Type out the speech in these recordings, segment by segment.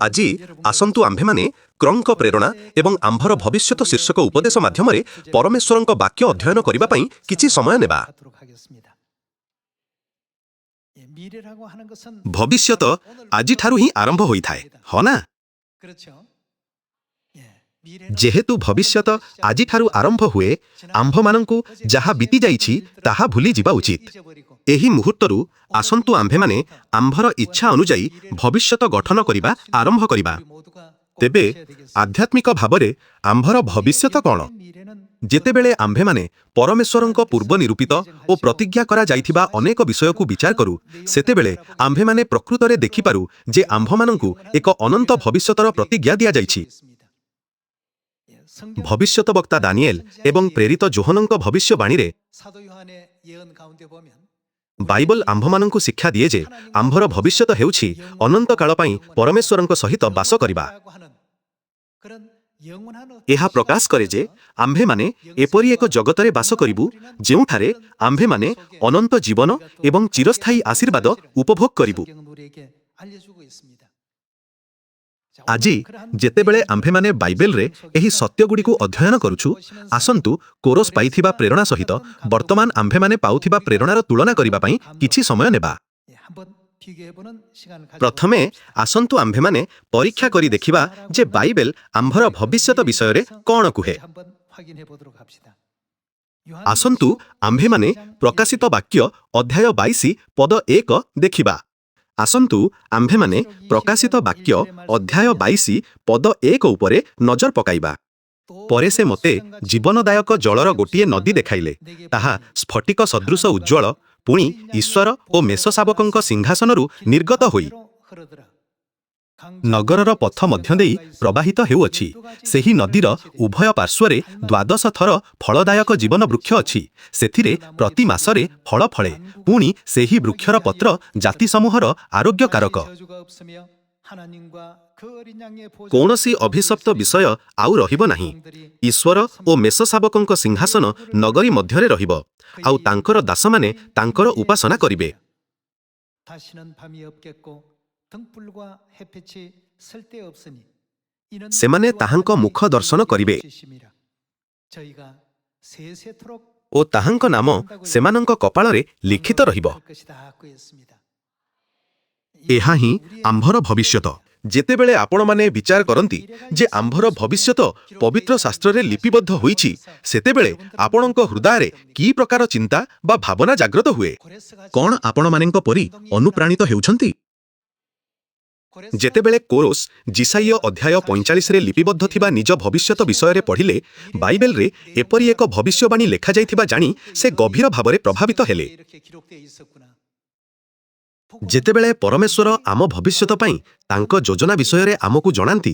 ଆଜି ଆସନ୍ତୁ ଆମ୍ଭେମାନେ କ୍ରଙ୍କ ପ୍ରେରଣା ଏବଂ ଆମ୍ଭର ଭବିଷ୍ୟତ ଶୀର୍ଷକ ଉପଦେଶ ମାଧ୍ୟମରେ ପରମେଶ୍ୱରଙ୍କ ବାକ୍ୟ ଅଧ୍ୟୟନ କରିବା ପାଇଁ କିଛି ସମୟ ନେବା। ଭବିଷ୍ୟତ ଆଜିଠାରୁ ହିଁ ଆରମ୍ଭ ହୋଇଥାଏ, ହଁ ନା? ଯେହେତୁ ଭବିଷ୍ୟତ ଆଜିଠାରୁ ଆରମ୍ଭ ହୁଏ, ଆମ୍ଭମାନଙ୍କୁ ଯାହା ବିତିଯାଇଛି ତାହା ଭୁଲିଯିବା ଉଚିତ। ଏହି ମୁହୂର୍ତ୍ତରୁ ଆସନ୍ତୁ ଆମ୍ଭେମାନେ ଆମ୍ଭର ଇଚ୍ଛା ଅନୁଯାୟୀ ଭବିଷ୍ୟତ ଗଠନ କରିବା ଆରମ୍ଭ କରିବା। ତେବେ ଆଧ୍ୟାତ୍ମିକ ଭାବରେ ଆମ୍ଭର ଭବିଷ୍ୟତ କ'ଣ? ଯେତେବେଳେ ଆମ୍ଭେମାନେ ପରମେଶ୍ୱରଙ୍କ ପୂର୍ବ ନିରୂପିତ ଓ ପ୍ରତିଜ୍ଞା କରାଯାଇଥିବା ଅନେକ ବିଷୟକୁ ବିଚାର କରୁ, ସେତେବେଳେ ଆମ୍ଭେମାନେ ପ୍ରକୃତରେ ଦେଖିପାରୁ ଯେ ଆମ୍ଭମାନଙ୍କୁ ଏକ ଅନନ୍ତ ଭବିଷ୍ୟତର ପ୍ରତିଜ୍ଞା ଦିଆଯାଇଛି। ଭବିଷ୍ୟତ ବକ୍ତା ଦାନିଏଲ ଏବଂ ପ୍ରେରିତ ଯୋହନଙ୍କ ଭବିଷ୍ୟବାଣୀରେ ବାଇବଲ ଆମ୍ଭମାନଙ୍କୁ ଶିକ୍ଷା ଦିଏ ଯେ ଆମ୍ଭର ଭବିଷ୍ୟତ ହେଉଛି ଅନନ୍ତ କାଳ ପାଇଁ ପରମେଶ୍ୱରଙ୍କ ସହିତ ବାସ କରିବା। ଏହା ପ୍ରକାଶ କରେ ଯେ ଆମ୍ଭେମାନେ ଏପରି ଏକ ଜଗତରେ ବାସ କରିବୁ ଯେଉଁଠାରେ ଆମ୍ଭେମାନେ ଅନନ୍ତ ଜୀବନ ଏବଂ ଚିରସ୍ଥାୟୀ ଆଶୀର୍ବାଦ ଉପଭୋଗ କରିବୁ। ଆଜି ଯେତେବେଳେ ଆମ୍ଭେମାନେ ବାଇବେଲରେ ଏହି ସତ୍ୟଗୁଡ଼ିକୁ ଅଧ୍ୟୟନ କରୁଛୁ, ଆସନ୍ତୁ କୋରସ ପାଇଥିବା ପ୍ରେରଣା ସହିତ ବର୍ତ୍ତମାନ ଆମ୍ଭେମାନେ ପାଉଥିବା ପ୍ରେରଣାର ତୁଳନା କରିବା ପାଇଁ କିଛି ସମୟ ନେବା। ପ୍ରଥମେ ଆସନ୍ତୁ ଆମ୍ଭେମାନେ ପରୀକ୍ଷା କରି ଦେଖିବା ଯେ ବାଇବେଲ ଆମ୍ଭର ଭବିଷ୍ୟତ ବିଷୟରେ କ'ଣ କୁହେ। ଆସନ୍ତୁ ଆମ୍ଭେମାନେ ପ୍ରକାଶିତ ବାକ୍ୟ ଅଧ୍ୟାୟ 22 ପଦ 1 ଦେଖିବା। ଆସନ୍ତୁ ଆମ୍ଭେମାନେ ପ୍ରକାଶିତ ବାକ୍ୟ ଅଧ୍ୟାୟ 22 ପଦ 1 ଉପରେ ନଜର ପକାଇବା। ପରେ ସେ ମୋତେ ଜୀବନଦାୟକ ଜଳର ଗୋଟିଏ ନଦୀ ଦେଖାଇଲେ। ତାହା ସ୍ଫଟିକ ସଦୃଶ ଉଜ୍ଜ୍ୱଳ, ପୁଣି ଈଶ୍ୱର ଓ ମେଷଶାବକଙ୍କ ସିଂହାସନରୁ ନିର୍ଗତ ହୋଇ ନଗରର ପଥ ମଧ୍ୟ ଦେଇ ପ୍ରବାହିତ ହେଉଅଛି। ସେହି ନଦୀର ଉଭୟ ପାର୍ଶ୍ୱରେ 12 ଥର ଫଳଦାୟକ ଜୀବନ ବୃକ୍ଷ ଅଛି। ସେଥିରେ ପ୍ରତି ମାସରେ ଫଳ ଫଳେ। ପୁଣି ସେହି ବୃକ୍ଷର ପତ୍ର ଜାତିସମୂହର ଆରୋଗ୍ୟକାରକ। କୌଣସି ଅଭିଶପ୍ତ ବିଷୟ ଆଉ ରହିବ ନାହିଁ। ଈଶ୍ୱର ଓ ମେଷଶାବକଙ୍କ ସିଂହାସନ ନଗରୀ ମଧ୍ୟରେ ରହିବ, ଆଉ ତାଙ୍କର ଦାସମାନେ ତାଙ୍କର ଉପାସନା କରିବେ। ସେମାନେ ତାହାଙ୍କ ମୁଖ ଦର୍ଶନ କରିବେ ଓ ତାହାଙ୍କ ନାମ ସେମାନଙ୍କ କପାଳରେ ଲିଖିତ ରହିବ। ଏହା ହିଁ ଆମ୍ଭର ଭବିଷ୍ୟତ। ଯେତେବେଳେ ଆପଣମାନେ ବିଚାର କରନ୍ତି ଯେ ଆମ୍ଭର ଭବିଷ୍ୟତ ପବିତ୍ର ଶାସ୍ତ୍ରରେ ଲିପିବଦ୍ଧ ହୋଇଛି, ସେତେବେଳେ ଆପଣଙ୍କ ହୃଦୟରେ କି ପ୍ରକାର ଚିନ୍ତା ବା ଭାବନା ଜାଗ୍ରତ ହୁଏ? କ'ଣ ଆପଣମାନଙ୍କ ପରି ଅନୁପ୍ରାଣିତ ହେଉଛନ୍ତି? ଯେତେବେଳେ କୋରସ ଜିସାଇୟ ଅଧ୍ୟାୟ 45ରେ ଲିପିବଦ୍ଧ ଥିବା ନିଜ ଭବିଷ୍ୟତ ବିଷୟରେ ପଢ଼ିଲେ, ବାଇବେଲରେ ଏପରି ଏକ ଭବିଷ୍ୟବାଣୀ ଲେଖାଯାଇଥିବା ଜାଣି ସେ ଗଭୀର ଭାବରେ ପ୍ରଭାବିତ ହେଲେ। ଯେତେବେଳେ ପରମେଶ୍ୱର ଆମ ଭବିଷ୍ୟତ ପାଇଁ ତାଙ୍କ ଯୋଜନା ବିଷୟରେ ଆମକୁ ଜଣାନ୍ତି,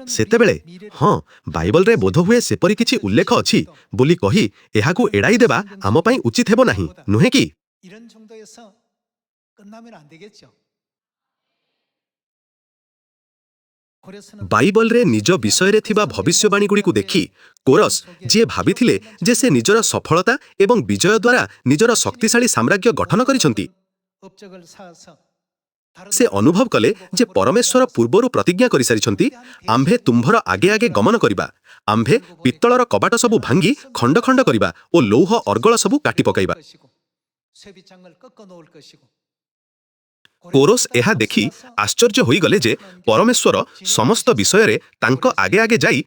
ସେତେବେଳେ ହଁ, ବାଇବଲରେ ବୋଧହୁଏ ସେପରି କିଛି ଉଲ୍ଲେଖ ଅଛି ବୋଲି କହି ଏହାକୁ ଏଡ଼ାଇ ଦେବା ଆମ ପାଇଁ ଉଚିତ ହେବ ନାହିଁ, ନୁହେଁ କି? ବାଇବଲରେ ନିଜ ବିଷୟରେ ଥିବା ଭବିଷ୍ୟବାଣୀଗୁଡ଼ିକୁ ଦେଖି କୋରସ, ଯିଏ ଭାବିଥିଲେ ଯେ ସେ ନିଜର ସଫଳତା ଏବଂ ବିଜୟ ଦ୍ୱାରା ନିଜର ଶକ୍ତିଶାଳୀ ସାମ୍ରାଜ୍ୟ ଗଠନ କରିଛନ୍ତି, ସେ ଅନୁଭବ କଲେ ଯେ ପରମେଶ୍ୱର ପୂର୍ବରୁ ପ୍ରତିଜ୍ଞା କରିସାରିଛନ୍ତି, ଆମ୍ଭେ ତୁମ୍ଭର ଆଗେ ଆଗେ ଗମନ କରିବା। ଆମ୍ଭେ ପିତ୍ତଳର କବାଟ ସବୁ ଭାଙ୍ଗି ଖଣ୍ଡ ଖଣ୍ଡ କରିବା ଓ ଲୌହ ଅର୍ଗଳ ସବୁ କାଟି ପକାଇବା। କୋରସ ଏହା ଦେଖି ଆଶ୍ଚର୍ଯ୍ୟ ହୋଇଗଲେ ଯେ ପରମେଶ୍ୱର ସମସ୍ତ ବିଷୟରେ ତାଙ୍କ ଆଗେ ଆଗେ ଯାଇ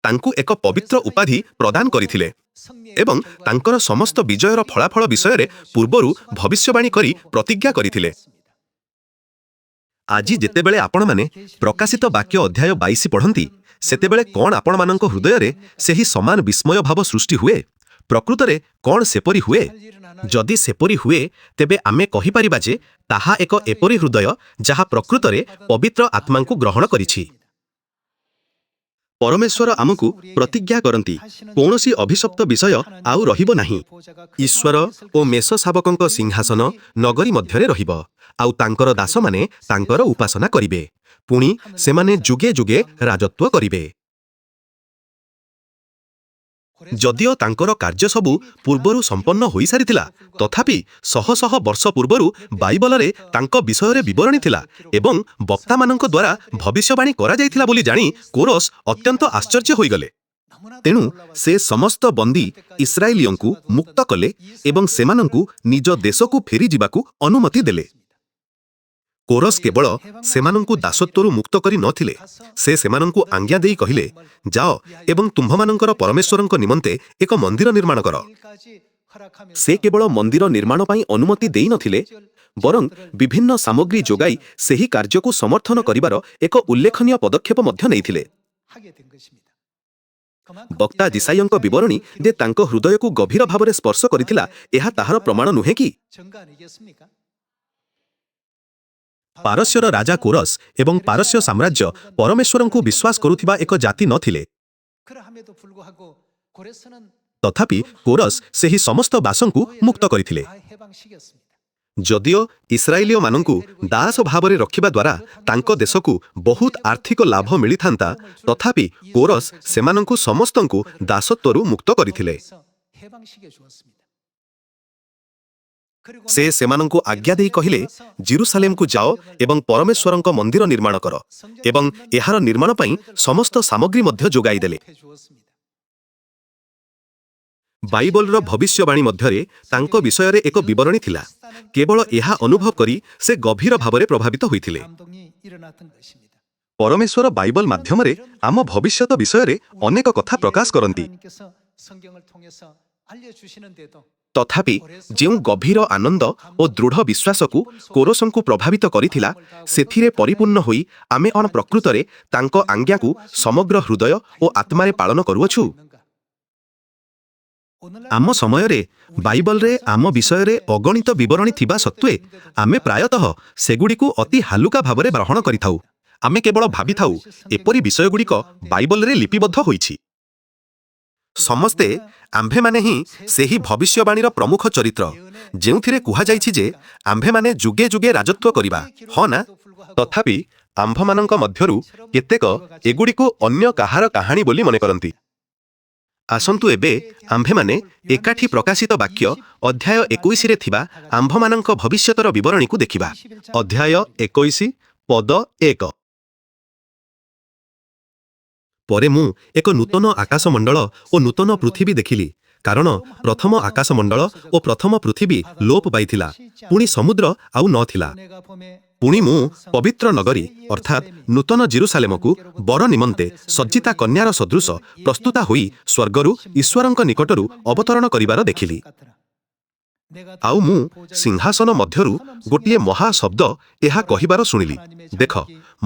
ତାଙ୍କୁ ଏକ ପବିତ୍ର ଉପାଧି ପ୍ରଦାନ କରିଥିଲେ ଏବଂ ତାଙ୍କର ସମସ୍ତ ବିଜୟର ଫଳାଫଳ ବିଷୟରେ ପୂର୍ବରୁ ଭବିଷ୍ୟବାଣୀ କରି ପ୍ରତିଜ୍ଞା କରିଥିଲେ। ଆଜି ଯେତେବେଳେ ଆପଣମାନେ ପ୍ରକାଶିତ ବାକ୍ୟ ଅଧ୍ୟାୟ 22 ପଢ଼ନ୍ତି, ସେତେବେଳେ କ'ଣ ଆପଣମାନଙ୍କ ହୃଦୟରେ ସେହି ସମାନ ବିସ୍ମୟ ଭାବ ସୃଷ୍ଟି ହୁଏ? ପ୍ରକୃତରେ କ'ଣ ସେପରି ହୁଏ? ଯଦି ସେପରି ହୁଏ, ତେବେ ଆମେ କହିପାରିବା ଯେ ତାହା ଏକ ଏପରି ହୃଦୟ ଯାହା ପ୍ରକୃତରେ ପବିତ୍ର ଆତ୍ମାଙ୍କୁ ଗ୍ରହଣ କରିଛି। ପରମେଶ୍ୱର ଆମକୁ ପ୍ରତିଜ୍ଞା କରନ୍ତି, କୌଣସି ଅଭିଶପ୍ତ ବିଷୟ ଆଉ ରହିବ ନାହିଁ। ଈଶ୍ୱର ଓ ମେଷଶାବକଙ୍କ ସିଂହାସନ ନଗରୀ ମଧ୍ୟରେ ରହିବ, ଆଉ ତାଙ୍କର ଦାସମାନେ ତାଙ୍କର ଉପାସନା କରିବେ। ପୁଣି ସେମାନେ ଯୁଗେ ଯୁଗେ ରାଜତ୍ୱ କରିବେ। ଯଦିଓ ତାଙ୍କର କାର୍ଯ୍ୟ ସବୁ ପୂର୍ବରୁ ସମ୍ପନ୍ନ ହୋଇସାରିଥିଲା, ତଥାପି ଶହ ଶହ ବର୍ଷ ପୂର୍ବରୁ ବାଇବଲରେ ତାଙ୍କ ବିଷୟରେ ବିବରଣୀ ଥିଲା ଏବଂ ବକ୍ତାମାନଙ୍କ ଦ୍ୱାରା ଭବିଷ୍ୟବାଣୀ କରାଯାଇଥିଲା ବୋଲି ଜାଣି କୋରସ୍ ଅତ୍ୟନ୍ତ ଆଶ୍ଚର୍ଯ୍ୟ ହୋଇଗଲେ। ତେଣୁ ସେ ସମସ୍ତ ବନ୍ଦୀ ଇସ୍ରାଏଲୀୟଙ୍କୁ ମୁକ୍ତ କଲେ ଏବଂ ସେମାନଙ୍କୁ ନିଜ ଦେଶକୁ ଫେରିଯିବାକୁ ଅନୁମତି ଦେଲେ। କୋରସ୍ କେବଳ ସେମାନଙ୍କୁ ଦାସତ୍ୱରୁ ମୁକ୍ତ କରି ନଥିଲେ, ସେ ସେମାନଙ୍କୁ ଆଜ୍ଞା ଦେଇ କହିଲେ, ଯାଅ ଏବଂ ତୁମ୍ଭମାନଙ୍କର ପରମେଶ୍ୱରଙ୍କ ନିମନ୍ତେ ଏକ ମନ୍ଦିର ନିର୍ମାଣ କର। ସେ କେବଳ ମନ୍ଦିର ନିର୍ମାଣ ପାଇଁ ଅନୁମତି ଦେଇନଥିଲେ, ବରଂ ବିଭିନ୍ନ ସାମଗ୍ରୀ ଯୋଗାଇ ସେହି କାର୍ଯ୍ୟକୁ ସମର୍ଥନ କରିବାର ଏକ ଉଲ୍ଲେଖନୀୟ ପଦକ୍ଷେପ ମଧ୍ୟ ନେଇଥିଲେ। ବକ୍ତା ଜିସାଇଙ୍କ ବିବରଣୀ ଯେ ତାଙ୍କ ହୃଦୟକୁ ଗଭୀର ଭାବରେ ସ୍ପର୍ଶ କରିଥିଲା, ଏହା ତାହାର ପ୍ରମାଣ ନୁହେଁ କି? ପାରସ୍ୟର ରାଜା କୋରସ୍ ଏବଂ ପାରସ୍ୟ ସାମ୍ରାଜ୍ୟ ପରମେଶ୍ୱରଙ୍କୁ ବିଶ୍ୱାସ କରୁଥିବା ଏକ ଜାତି ନଥିଲେ। ତଥାପି କୋରସ୍ ସେହି ସମସ୍ତ ଦାସଙ୍କୁ ମୁକ୍ତ କରିଥିଲେ। ଯଦିଓ ଇସ୍ରାଏଲୀୟମାନଙ୍କୁ ଦାସ ଭାବରେ ରଖିବା ଦ୍ୱାରା ତାଙ୍କ ଦେଶକୁ ବହୁତ ଆର୍ଥିକ ଲାଭ ମିଳିଥାନ୍ତା, ତଥାପି କୋରସ୍ ସେମାନଙ୍କୁ ସମସ୍ତଙ୍କୁ ଦାସତ୍ୱରୁ ମୁକ୍ତ କରିଥିଲେ। ସେ ସେମାନଙ୍କୁ ଆଜ୍ଞା ଦେଇ କହିଲେ, ଜେରୁସାଲେମକୁ ଯାଅ ଏବଂ ପରମେଶ୍ୱରଙ୍କ ମନ୍ଦିର ନିର୍ମାଣ କର ଏବଂ ଏହାର ନିର୍ମାଣ ପାଇଁ ସମସ୍ତ ସାମଗ୍ରୀ ମଧ୍ୟ ଯୋଗାଇ ଦେଲେ। ବାଇବଲର ଭବିଷ୍ୟବାଣୀ ମଧ୍ୟରେ ତାଙ୍କ ବିଷୟରେ ଏକ ବିବରଣୀ ଥିଲା। କେବଳ ଏହା ଅନୁଭବ କରି ସେ ଗଭୀର ଭାବରେ ପ୍ରଭାବିତ ହୋଇଥିଲେ। ପରମେଶ୍ୱର ବାଇବଲ ମାଧ୍ୟମରେ ଆମ ଭବିଷ୍ୟତ ବିଷୟରେ ଅନେକ କଥା ପ୍ରକାଶ କରନ୍ତି। ତଥାପି ଯେଉଁ ଗଭୀର ଆନନ୍ଦ ଓ ଦୃଢ଼ ବିଶ୍ୱାସକୁ କୋରସଙ୍କୁ ପ୍ରଭାବିତ କରିଥିଲା, ସେଥିରେ ପରିପୂର୍ଣ୍ଣ ହୋଇ ଆମେ କ'ଣ ପ୍ରକୃତରେ ତାଙ୍କ ଆଜ୍ଞାକୁ ସମଗ୍ର ହୃଦୟ ଓ ଆତ୍ମାରେ ପାଳନ କରୁଅଛୁ? ଆମ ସମୟରେ ବାଇବଲରେ ଆମ ବିଷୟରେ ଅଗଣିତ ବିବରଣୀ ଥିବା ସତ୍ତ୍ୱେ ଆମେ ପ୍ରାୟତଃ ସେଗୁଡ଼ିକୁ ଅତି ହାଲୁକା ଭାବରେ ଗ୍ରହଣ କରିଥାଉ। ଆମେ କେବଳ ଭାବିଥାଉ, ଏପରି ବିଷୟଗୁଡ଼ିକ ବାଇବଲରେ ଲିପିବଦ୍ଧ ହୋଇଛି। ସମସ୍ତେ ଆମ୍ଭେମାନେ ହିଁ ସେହି ଭବିଷ୍ୟବାଣୀର ପ୍ରମୁଖ ଚରିତ୍ର, ଯେଉଁଥିରେ କୁହାଯାଇଛି ଯେ ଆମ୍ଭେମାନେ ଯୁଗେ ଯୁଗେ ରାଜତ୍ୱ କରିବା, ହଁ ନା? ତଥାପି ଆମ୍ଭମାନଙ୍କ ମଧ୍ୟରୁ କେତେକ ଏଗୁଡ଼ିକୁ ଅନ୍ୟ କାହାର କାହାଣୀ ବୋଲି ମନେ କରନ୍ତି। ଆସନ୍ତୁ ଏବେ ଆମ୍ଭେମାନେ ଏକାଠି ପ୍ରକାଶିତ ବାକ୍ୟ ଅଧ୍ୟାୟ 21ରେ ଥିବା ଆମ୍ଭମାନଙ୍କ ଭବିଷ୍ୟତର ବିବରଣୀକୁ ଦେଖିବା। ଅଧ୍ୟାୟ 21 ପଦ 1। ପରେ ମୁଁ ଏକ ନୂତନ ଆକାଶମଣ୍ଡଳ ଓ ନୂତନ ପୃଥିବୀ ଦେଖିଲି, କାରଣ ପ୍ରଥମ ଆକାଶମଣ୍ଡଳ ଓ ପ୍ରଥମ ପୃଥିବୀ ଲୋପ ପାଇଥିଲା, ପୁଣି ସମୁଦ୍ର ଆଉ ନଥିଲା। ପୁଣି ମୁଁ ପବିତ୍ର ନଗରୀ ଅର୍ଥାତ୍ ନୂତନ ଜେରୁସାଲେମକୁ ବର ନିମନ୍ତେ ସଜ୍ଜିତା କନ୍ୟାର ସଦୃଶ ପ୍ରସ୍ତୁତା ହୋଇ ସ୍ୱର୍ଗରୁ ଈଶ୍ୱରଙ୍କ ନିକଟରୁ ଅବତରଣ କରିବାର ଦେଖିଲି। ଆଉ ମୁଁ ସିଂହାସନ ମଧ୍ୟରୁ ଗୋଟିଏ ମହାଶବ୍ଦ ଏହା କହିବାର ଶୁଣିଲି, ଦେଖ,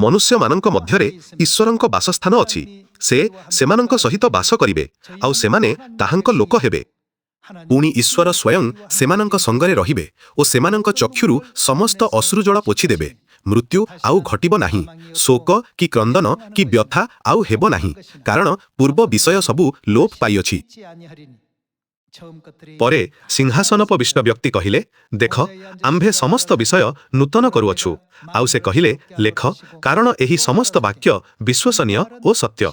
ମନୁଷ୍ୟମାନଙ୍କ ମଧ୍ୟରେ ଈଶ୍ୱରଙ୍କ ବାସସ୍ଥାନ ଅଛି। ସେ ସେମାନଙ୍କ ସହିତ ବାସ କରିବେ, ଆଉ ସେମାନେ ତାହାଙ୍କ ଲୋକ ହେବେ। ପୁଣି ଈଶ୍ୱର ସ୍ୱୟଂ ସେମାନଙ୍କ ସଙ୍ଗରେ ରହିବେ ଓ ସେମାନଙ୍କ ଚକ୍ଷୁରୁ ସମସ୍ତ ଅଶ୍ରୁଜଳ ପୋଛିଦେବେ। ମୃତ୍ୟୁ ଆଉ ଘଟିବ ନାହିଁ, ଶୋକ କି କ୍ରନ୍ଦନ କି ବ୍ୟଥା ଆଉ ହେବ ନାହିଁ, କାରଣ ପୂର୍ବ ବିଷୟ ସବୁ ଲୋପ ପାଇଅଛି। ପରେ ସିଂହାସନୋପବିଷ୍ଟ ବ୍ୟକ୍ତି କହିଲେ, ଦେଖ, ଆମ୍ଭେ ସମସ୍ତ ବିଷୟ ନୂତନ କରୁଅଛୁ। ଆଉ ସେ କହିଲେ, ଲେଖ, କାରଣ ଏହି ସମସ୍ତ ବାକ୍ୟ ବିଶ୍ୱସନୀୟ ଓ ସତ୍ୟ।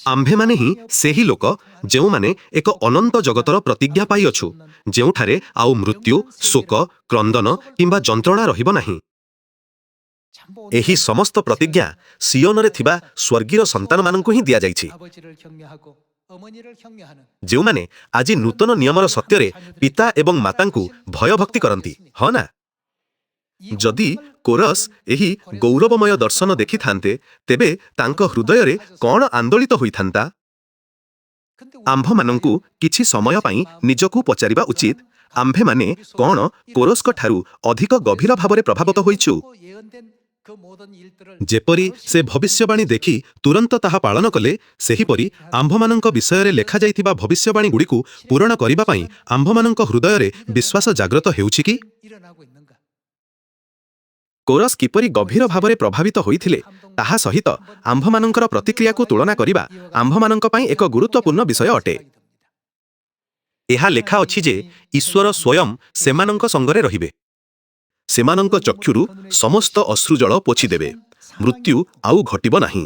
ଆମ୍ଭେମାନେ ହିଁ ସେହି ଲୋକ ଯେଉଁମାନେ ଏକ ଅନନ୍ତ ଜଗତର ପ୍ରତିଜ୍ଞା ପାଇଅଛୁ, ଯେଉଁଠାରେ ଆଉ ମୃତ୍ୟୁ, ଶୋକ, କ୍ରନ୍ଦନ କିମ୍ବା ଯନ୍ତ୍ରଣା ରହିବ ନାହିଁ। ଏହି ସମସ୍ତ ପ୍ରତିଜ୍ଞା ସିଓନରେ ଥିବା ସ୍ୱର୍ଗୀୟ ସନ୍ତାନମାନଙ୍କୁ ହିଁ ଦିଆଯାଇଛି, ଯେଉଁମାନେ ଆଜି ନୂତନ ନିୟମର ସତ୍ୟରେ ପିତା ଏବଂ ମାତାଙ୍କୁ ଭୟଭକ୍ତି କରନ୍ତି, ହଁ ନା? ଯଦି କୋରସ୍ ଏହି ଗୌରବମୟ ଦର୍ଶନ ଦେଖିଥାନ୍ତେ, ତେବେ ତାଙ୍କ ହୃଦୟରେ କ'ଣ ଆନ୍ଦୋଳିତ ହୋଇଥାନ୍ତା? ଆମ୍ଭମାନଙ୍କୁ କିଛି ସମୟ ପାଇଁ ନିଜକୁ ପଚାରିବା ଉଚିତ, ଆମ୍ଭେମାନେ କ'ଣ କୋରସ୍ଙ୍କ ଠାରୁ ଅଧିକ ଗଭୀର ଭାବରେ ପ୍ରଭାବିତ ହୋଇଛୁ? ଯେପରି ସେ ଭବିଷ୍ୟବାଣୀ ଦେଖି ତୁରନ୍ତ ତାହା ପାଳନ କଲେ, ସେହିପରି ଆମ୍ଭମାନଙ୍କ ବିଷୟରେ ଲେଖାଯାଇଥିବା ଭବିଷ୍ୟବାଣୀଗୁଡ଼ିକୁ ପୂରଣ କରିବା ପାଇଁ ଆମ୍ଭମାନଙ୍କ ହୃଦୟରେ ବିଶ୍ୱାସ ଜାଗ୍ରତ ହେଉଛି କି? କୋରସ୍ କିପରି ଗଭୀର ଭାବରେ ପ୍ରଭାବିତ ହୋଇଥିଲେ, ତାହା ସହିତ ଆମ୍ଭମାନଙ୍କର ପ୍ରତିକ୍ରିୟାକୁ ତୁଳନା କରିବା ଆମ୍ଭମାନଙ୍କ ପାଇଁ ଏକ ଗୁରୁତ୍ୱପୂର୍ଣ୍ଣ ବିଷୟ ଅଟେ। ଏହା ଲେଖା ଅଛି ଯେ ଈଶ୍ୱର ସ୍ୱୟଂ ସେମାନଙ୍କ ସଙ୍ଗରେ ରହିବେ। ସେମାନଙ୍କ ଚକ୍ଷୁରୁ ସମସ୍ତ ଅଶ୍ରୁଜଳ ପୋଛିଦେବେ, ମୃତ୍ୟୁ ଆଉ ଘଟିବ ନାହିଁ।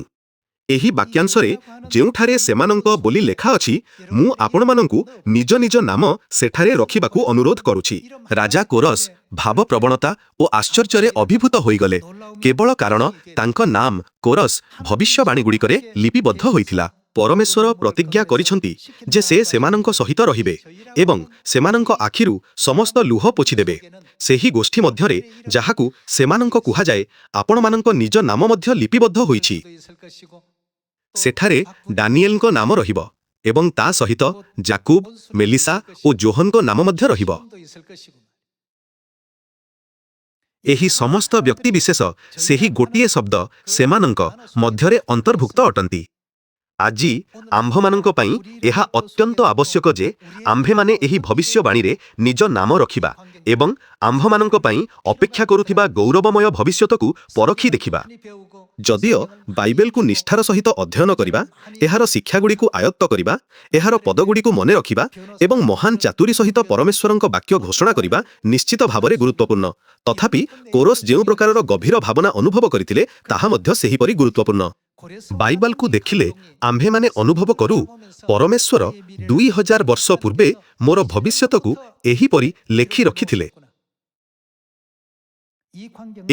ଏହି ବାକ୍ୟାଂଶରେ ଯେଉଁଠାରେ ସେମାନଙ୍କ ବୋଲି ଲେଖା ଅଛି, ମୁଁ ଆପଣମାନଙ୍କୁ ନିଜ ନିଜ ନାମ ସେଠାରେ ରଖିବାକୁ ଅନୁରୋଧ କରୁଛି। ରାଜା କୋରସ ଭାବପ୍ରବଣତା ଓ ଆଶ୍ଚର୍ଯ୍ୟରେ ଅଭିଭୂତ ହୋଇଗଲେ, କେବଳ କାରଣ ତାଙ୍କ ନାମ କୋରସ ଭବିଷ୍ୟବାଣୀଗୁଡ଼ିକରେ ଲିପିବଦ୍ଧ ହୋଇଥିଲା। ପରମେଶ୍ୱର ପ୍ରତିଜ୍ଞା କରିଛନ୍ତି ଯେ ସେ ସେମାନଙ୍କ ସହିତ ରହିବେ ଏବଂ ସେମାନଙ୍କ ଆଖିରୁ ସମସ୍ତ ଲୁହ ପୋଛିଦେବେ। ସେହି ଗୋଷ୍ଠୀ ମଧ୍ୟରେ ଯାହାକୁ ସେମାନଙ୍କ କୁହାଯାଏ, ଆପଣମାନଙ୍କ ନିଜ ନାମ ମଧ୍ୟ ଲିପିବଦ୍ଧ ହୋଇଛି। ସେଠାରେ ଡାନିଏଲଙ୍କ ନାମ ରହିବ ଏବଂ ତା ସହିତ ଜାକୁବ, ମେଲିସା ଓ ଜୋହନଙ୍କ ନାମ ମଧ୍ୟ ରହିବ। ଏହି ସମସ୍ତ ବ୍ୟକ୍ତିବିଶେଷ ସେହି ଗୋଟିଏ ଶବ୍ଦ ସେମାନଙ୍କ ମଧ୍ୟରେ ଅନ୍ତର୍ଭୁକ୍ତ ଅଟନ୍ତି। ଆଜି ଆମ୍ଭମାନଙ୍କ ପାଇଁ ଏହା ଅତ୍ୟନ୍ତ ଆବଶ୍ୟକ ଯେ ଆମ୍ଭେମାନେ ଏହି ଭବିଷ୍ୟବାଣୀରେ ନିଜ ନାମ ରଖିବା ଏବଂ ଆମ୍ଭମାନଙ୍କ ପାଇଁ ଅପେକ୍ଷା କରୁଥିବା ଗୌରବମୟ ଭବିଷ୍ୟତକୁ ପରଖି ଦେଖିବା। ଯଦିଓ ବାଇବେଲକୁ ନିଷ୍ଠାର ସହିତ ଅଧ୍ୟୟନ କରିବା, ଏହାର ଶିକ୍ଷାଗୁଡ଼ିକୁ ଆୟତ୍ତ କରିବା, ଏହାର ପଦଗୁଡ଼ିକୁ ମନେ ରଖିବା ଏବଂ ମହାନ ଚାତୁରୀ ସହିତ ପରମେଶ୍ୱରଙ୍କ ବାକ୍ୟ ଘୋଷଣା କରିବା ନିଶ୍ଚିତ ଭାବରେ ଗୁରୁତ୍ୱପୂର୍ଣ୍ଣ, ତଥାପି କୋରସ ଯେଉଁ ପ୍ରକାରର ଗଭୀର ଭାବନା ଅନୁଭବ କରିଥିଲେ ତାହା ମଧ୍ୟ ସେହିପରି ଗୁରୁତ୍ୱପୂର୍ଣ୍ଣ। ବାଇବେଲକୁ ଦେଖିଲେ ଆମ୍ଭେମାନେ ଅନୁଭବ କରୁ, ପରମେଶ୍ୱର 2000 ବର୍ଷ ପୂର୍ବେ ମୋର ଭବିଷ୍ୟତକୁ ଏହିପରି ଲେଖି ରଖିଥିଲେ।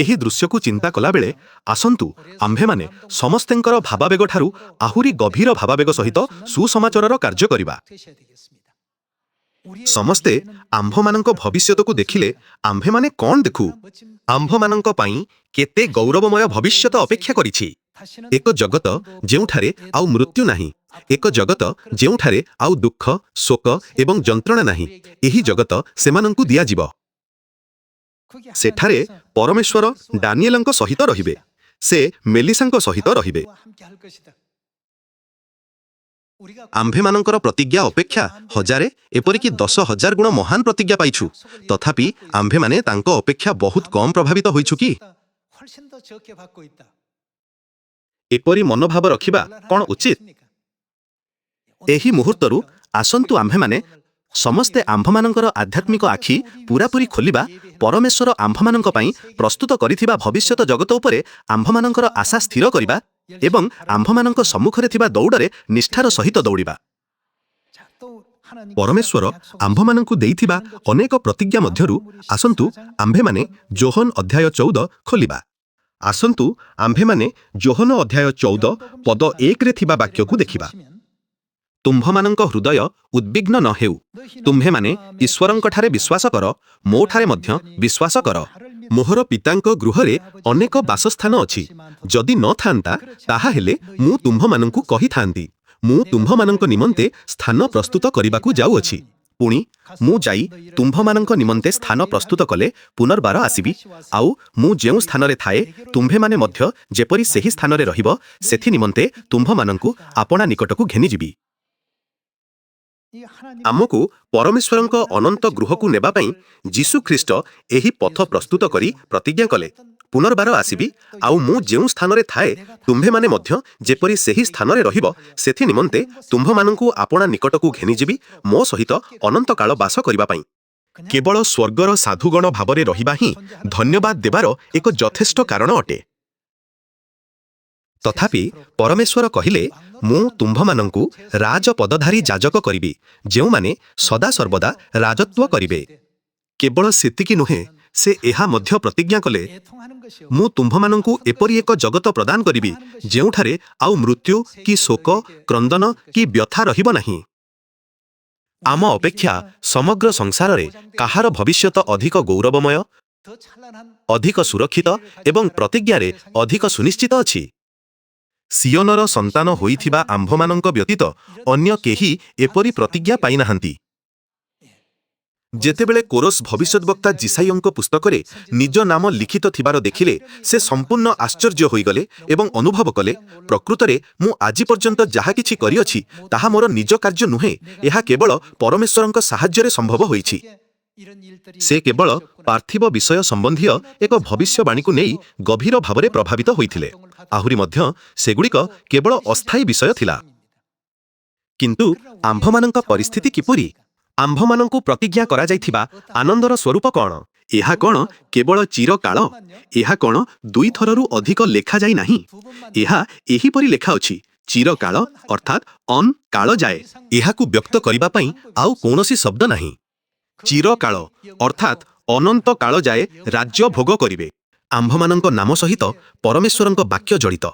ଏହି ଦୃଶ୍ୟକୁ ଚିନ୍ତା କଲାବେଳେ ଆସନ୍ତୁ ଆମ୍ଭେମାନେ ସମସ୍ତଙ୍କର ଭାବାବେଗଠାରୁ ଆହୁରି ଗଭୀର ଭାବାବେଗ ସହିତ ସୁସମାଚାରର କାର୍ଯ୍ୟ କରିବା। ସମସ୍ତେ ଆମ୍ଭମାନଙ୍କ ଭବିଷ୍ୟତକୁ ଦେଖିଲେ ଆମ୍ଭେମାନେ କ'ଣ ଦେଖୁ? ଆମ୍ଭମାନଙ୍କ ପାଇଁ କେତେ ଗୌରବମୟ ଭବିଷ୍ୟତ ଅପେକ୍ଷା କରିଛି। ଏକ ଜଗତ ଯେଉଁଠାରେ ଆଉ ମୃତ୍ୟୁ ନାହିଁ, ଏକ ଜଗତ ଯେଉଁଠାରେ ଆଉ ଦୁଃଖ, ଶୋକ ଏବଂ ଯନ୍ତ୍ରଣା ନାହିଁ। ଏହି ଜଗତ ସେମାନଙ୍କୁ ଦିଆଯିବ। ସେଠାରେ ପରମେଶ୍ୱର ଡାନିଏଲଙ୍କ ସହିତ ରହିବେ, ସେ ମେଲିସାଙ୍କ ସହିତ ରହିବେ। ଆମ୍ଭେମାନଙ୍କର ପ୍ରତିଜ୍ଞା ଅପେକ୍ଷା 1000 ଏପରିକି 10,000 ଗୁଣ ମହାନ ପ୍ରତିଜ୍ଞା ପାଇଛୁ, ତଥାପି ଆମ୍ଭେମାନେ ତାଙ୍କ ଅପେକ୍ଷା ବହୁତ କମ୍ ପ୍ରଭାବିତ ହୋଇଛୁ କି? ଏପରି ମନୋଭାବ ରଖିବା କ'ଣ ଉଚିତ? ଏହି ମୁହୂର୍ତ୍ତରୁ ଆସନ୍ତୁ ଆମ୍ଭେମାନେ ସମସ୍ତେ ଆମ୍ଭମାନଙ୍କର ଆଧ୍ୟାତ୍ମିକ ଆଖି ପୂରାପୂରି ଖୋଲିବା, ପରମେଶ୍ୱର ଆମ୍ଭମାନଙ୍କ ପାଇଁ ପ୍ରସ୍ତୁତ କରିଥିବା ଭବିଷ୍ୟତ ଜଗତ ଉପରେ ଆମ୍ଭମାନଙ୍କର ଆଶା ସ୍ଥିର କରିବା ଏବଂ ଆମ୍ଭମାନଙ୍କ ସମ୍ମୁଖରେ ଥିବା ଦୌଡ଼ରେ ନିଷ୍ଠାର ସହିତ ଦୌଡ଼ିବା। ପରମେଶ୍ୱର ଆମ୍ଭମାନଙ୍କୁ ଦେଇଥିବା ଅନେକ ପ୍ରତିଜ୍ଞା ମଧ୍ୟରୁ ଆସନ୍ତୁ ଆମ୍ଭେମାନେ ଯୋହନ ଅଧ୍ୟାୟ 14 ଖୋଲିବା। ଆସନ୍ତୁ ଆମ୍ଭେମାନେ ଯୋହନ ଅଧ୍ୟାୟ 14 ପଦ 1ରେ ଥିବା ବାକ୍ୟକୁ ଦେଖିବା। ତୁମ୍ଭମାନଙ୍କ ହୃଦୟ ଉଦ୍ବିଗ୍ନ ନ ହେଉ, ତୁମ୍ଭେମାନେ ଈଶ୍ୱରଙ୍କଠାରେ ବିଶ୍ୱାସ କର, ମୋଠାରେ ମଧ୍ୟ ବିଶ୍ୱାସ କର। ମୋହର ପିତାଙ୍କ ଗୃହରେ ଅନେକ ବାସସ୍ଥାନ ଅଛି, ଯଦି ନ ଥାନ୍ତା ତାହାହେଲେ ମୁଁ ତୁମ୍ଭମାନଙ୍କୁ କହିଥାନ୍ତି, ମୁଁ ତୁମ୍ଭମାନଙ୍କ ନିମନ୍ତେ ସ୍ଥାନ ପ୍ରସ୍ତୁତ କରିବାକୁ ଯାଉଅଛି। ପୁଣି ମୁଁ ଯାଇ ତୁମ୍ଭମାନଙ୍କ ନିମନ୍ତେ ସ୍ଥାନ ପ୍ରସ୍ତୁତ କଲେ ପୁନର୍ବାର ଆସିବି, ଆଉ ମୁଁ ଯେଉଁ ସ୍ଥାନରେ ଥାଏ ତୁମ୍ଭେମାନେ ମଧ୍ୟ ଯେପରି ସେହି ସ୍ଥାନରେ ରହିବ, ସେଥି ନିମନ୍ତେ ତୁମ୍ଭମାନଙ୍କୁ ଆପଣା ନିକଟକୁ ଘେନିଯିବି। ଆମକୁ ପରମେଶ୍ୱରଙ୍କ ଅନନ୍ତ ଗୃହକୁ ନେବା ପାଇଁ ଯୀଶୁଖ୍ରୀଷ୍ଟ ଏହି ପଥ ପ୍ରସ୍ତୁତ କରି ପ୍ରତିଜ୍ଞା କଲେ, ପୁନର୍ବାର ଆସିବି, ଆଉ ମୁଁ ଯେଉଁ ସ୍ଥାନରେ ଥାଏ ତୁମ୍ଭେମାନେ ମଧ୍ୟ ଯେପରି ସେହି ସ୍ଥାନରେ ରହିବ, ସେଥି ନିମନ୍ତେ ତୁମ୍ଭମାନଙ୍କୁ ଆପଣା ନିକଟକୁ ଘେନିଯିବି, ମୋ ସହିତ ଅନନ୍ତକାଳ ବାସ କରିବା ପାଇଁ। କେବଳ ସ୍ୱର୍ଗର ସାଧୁଗଣ ଭାବରେ ରହିବା ହିଁ ଧନ୍ୟବାଦ ଦେବାର ଏକ ଯଥେଷ୍ଟ କାରଣ ଅଟେ। ତଥାପି ପରମେଶ୍ୱର କହିଲେ, ମୁଁ ତୁମ୍ଭମାନଙ୍କୁ ରାଜପଦଧାରୀ ଯାଜକ କରିବି, ଯେଉଁମାନେ ସଦାସର୍ବଦା ରାଜତ୍ୱ କରିବେ। କେବଳ ସେତିକି ନୁହେଁ, ସେ ଏହା ମଧ୍ୟ ପ୍ରତିଜ୍ଞା କଲେ, ମୁଁ ତୁମ୍ଭମାନଙ୍କୁ ଏପରି ଏକ ଜଗତ ପ୍ରଦାନ କରିବି ଯେଉଁଠାରେ ଆଉ ମୃତ୍ୟୁ କି ଶୋକ, କ୍ରନ୍ଦନ କି ବ୍ୟଥା ରହିବ ନାହିଁ। ଆମ ଅପେକ୍ଷା ସମଗ୍ର ସଂସାରରେ କାହାର ଭବିଷ୍ୟତ ଅଧିକ ଗୌରବମୟ, ଅଧିକ ସୁରକ୍ଷିତ ଏବଂ ପ୍ରତିଜ୍ଞାରେ ଅଧିକ ସୁନିଶ୍ଚିତ ଅଛି? ସିଓନର ସନ୍ତାନ ହୋଇଥିବା ଆମ୍ଭମାନଙ୍କ ବ୍ୟତୀତ ଅନ୍ୟ କେହି ଏପରି ପ୍ରତିଜ୍ଞା ପାଇନାହାନ୍ତି। ଯେତେବେଳେ କୋରସ ଭବିଷ୍ୟତବକ୍ତା ଜିସାଇଙ୍କ ପୁସ୍ତକରେ ନିଜ ନାମ ଲିଖିତ ଥିବାର ଦେଖିଲେ, ସେ ସମ୍ପୂର୍ଣ୍ଣ ଆଶ୍ଚର୍ଯ୍ୟ ହୋଇଗଲେ ଏବଂ ଅନୁଭବ କଲେ, ପ୍ରକୃତରେ ମୁଁ ଆଜି ପର୍ଯ୍ୟନ୍ତ ଯାହା କିଛି କରିଅଛି ତାହା ମୋର ନିଜ କାର୍ଯ୍ୟ ନୁହେଁ, ଏହା କେବଳ ପରମେଶ୍ୱରଙ୍କ ସାହାଯ୍ୟରେ ସମ୍ଭବ ହୋଇଛି। ସେ କେବଳ ପାର୍ଥିବ ବିଷୟ ସମ୍ବନ୍ଧୀୟ ଏକ ଭବିଷ୍ୟବାଣୀକୁ ନେଇ ଗଭୀର ଭାବରେ ପ୍ରଭାବିତ ହୋଇଥିଲେ। ଆହୁରି ମଧ୍ୟ ସେଗୁଡ଼ିକ କେବଳ ଅସ୍ଥାୟୀ ବିଷୟ ଥିଲା। କିନ୍ତୁ ଆମ୍ଭମାନଙ୍କ ପରିସ୍ଥିତି କିପରି? ଆମ୍ଭମାନଙ୍କୁ ପ୍ରତିଜ୍ଞା କରାଯାଇଥିବା ଆନନ୍ଦର ସ୍ୱରୂପ କ'ଣ? ଏହା କ'ଣ କେବଳ ଚିରକାଳ? ଏହା କ'ଣ 2 ଥରରୁ ଅଧିକ ଲେଖାଯାଇ ନାହିଁ? ଏହା ଏହିପରି ଲେଖା ଅଛି, ଚିରକାଳ ଅର୍ଥାତ୍ ଅନ୍ କାଳ ଯାଏ ଏହାକୁ ବ୍ୟକ୍ତ କରିବା ପାଇଁ ଆଉ କୌଣସି ଶବ୍ଦ ନାହିଁ। ଚିରକାଳ ଅର୍ଥାତ୍ ଅନନ୍ତ କାଳ ଯାଏ ରାଜ୍ୟ ଭୋଗ କରିବେ। ଆମ୍ଭମାନଙ୍କ ନାମ ସହିତ ପରମେଶ୍ୱରଙ୍କ ବାକ୍ୟ ଜଡ଼ିତ,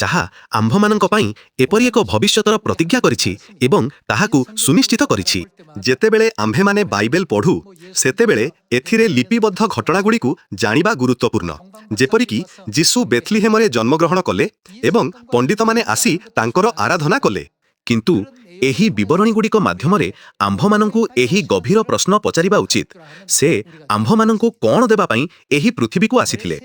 ଯାହା ଆମ୍ଭମାନଙ୍କ ପାଇଁ ଏପରି ଏକ ଭବିଷ୍ୟତର ପ୍ରତିଜ୍ଞା କରିଛି ଏବଂ ତାହାକୁ ସୁନିଶ୍ଚିତ କରିଛି। ଯେତେବେଳେ ଆମ୍ଭେମାନେ ବାଇବେଲ ପଢ଼ୁ, ସେତେବେଳେ ଏଥିରେ ଲିପିବଦ୍ଧ ଘଟଣାଗୁଡ଼ିକୁ ଜାଣିବା ଗୁରୁତ୍ୱପୂର୍ଣ୍ଣ। ଯେପରିକି ଯୀଶୁ ବେଥଲିହେମରେ ଜନ୍ମଗ୍ରହଣ କଲେ ଏବଂ ପଣ୍ଡିତମାନେ ଆସି ତାଙ୍କର ଆରାଧନା କଲେ। କିନ୍ତୁ ଏହି ବିବରଣୀଗୁଡ଼ିକ ମାଧ୍ୟମରେ ଆମ୍ଭମାନଙ୍କୁ ଏହି ଗଭୀର ପ୍ରଶ୍ନ ପଚାରିବା ଉଚିତ, ସେ ଆମ୍ଭମାନଙ୍କୁ କ'ଣ ଦେବା ପାଇଁ ଏହି ପୃଥିବୀକୁ ଆସିଥିଲେ?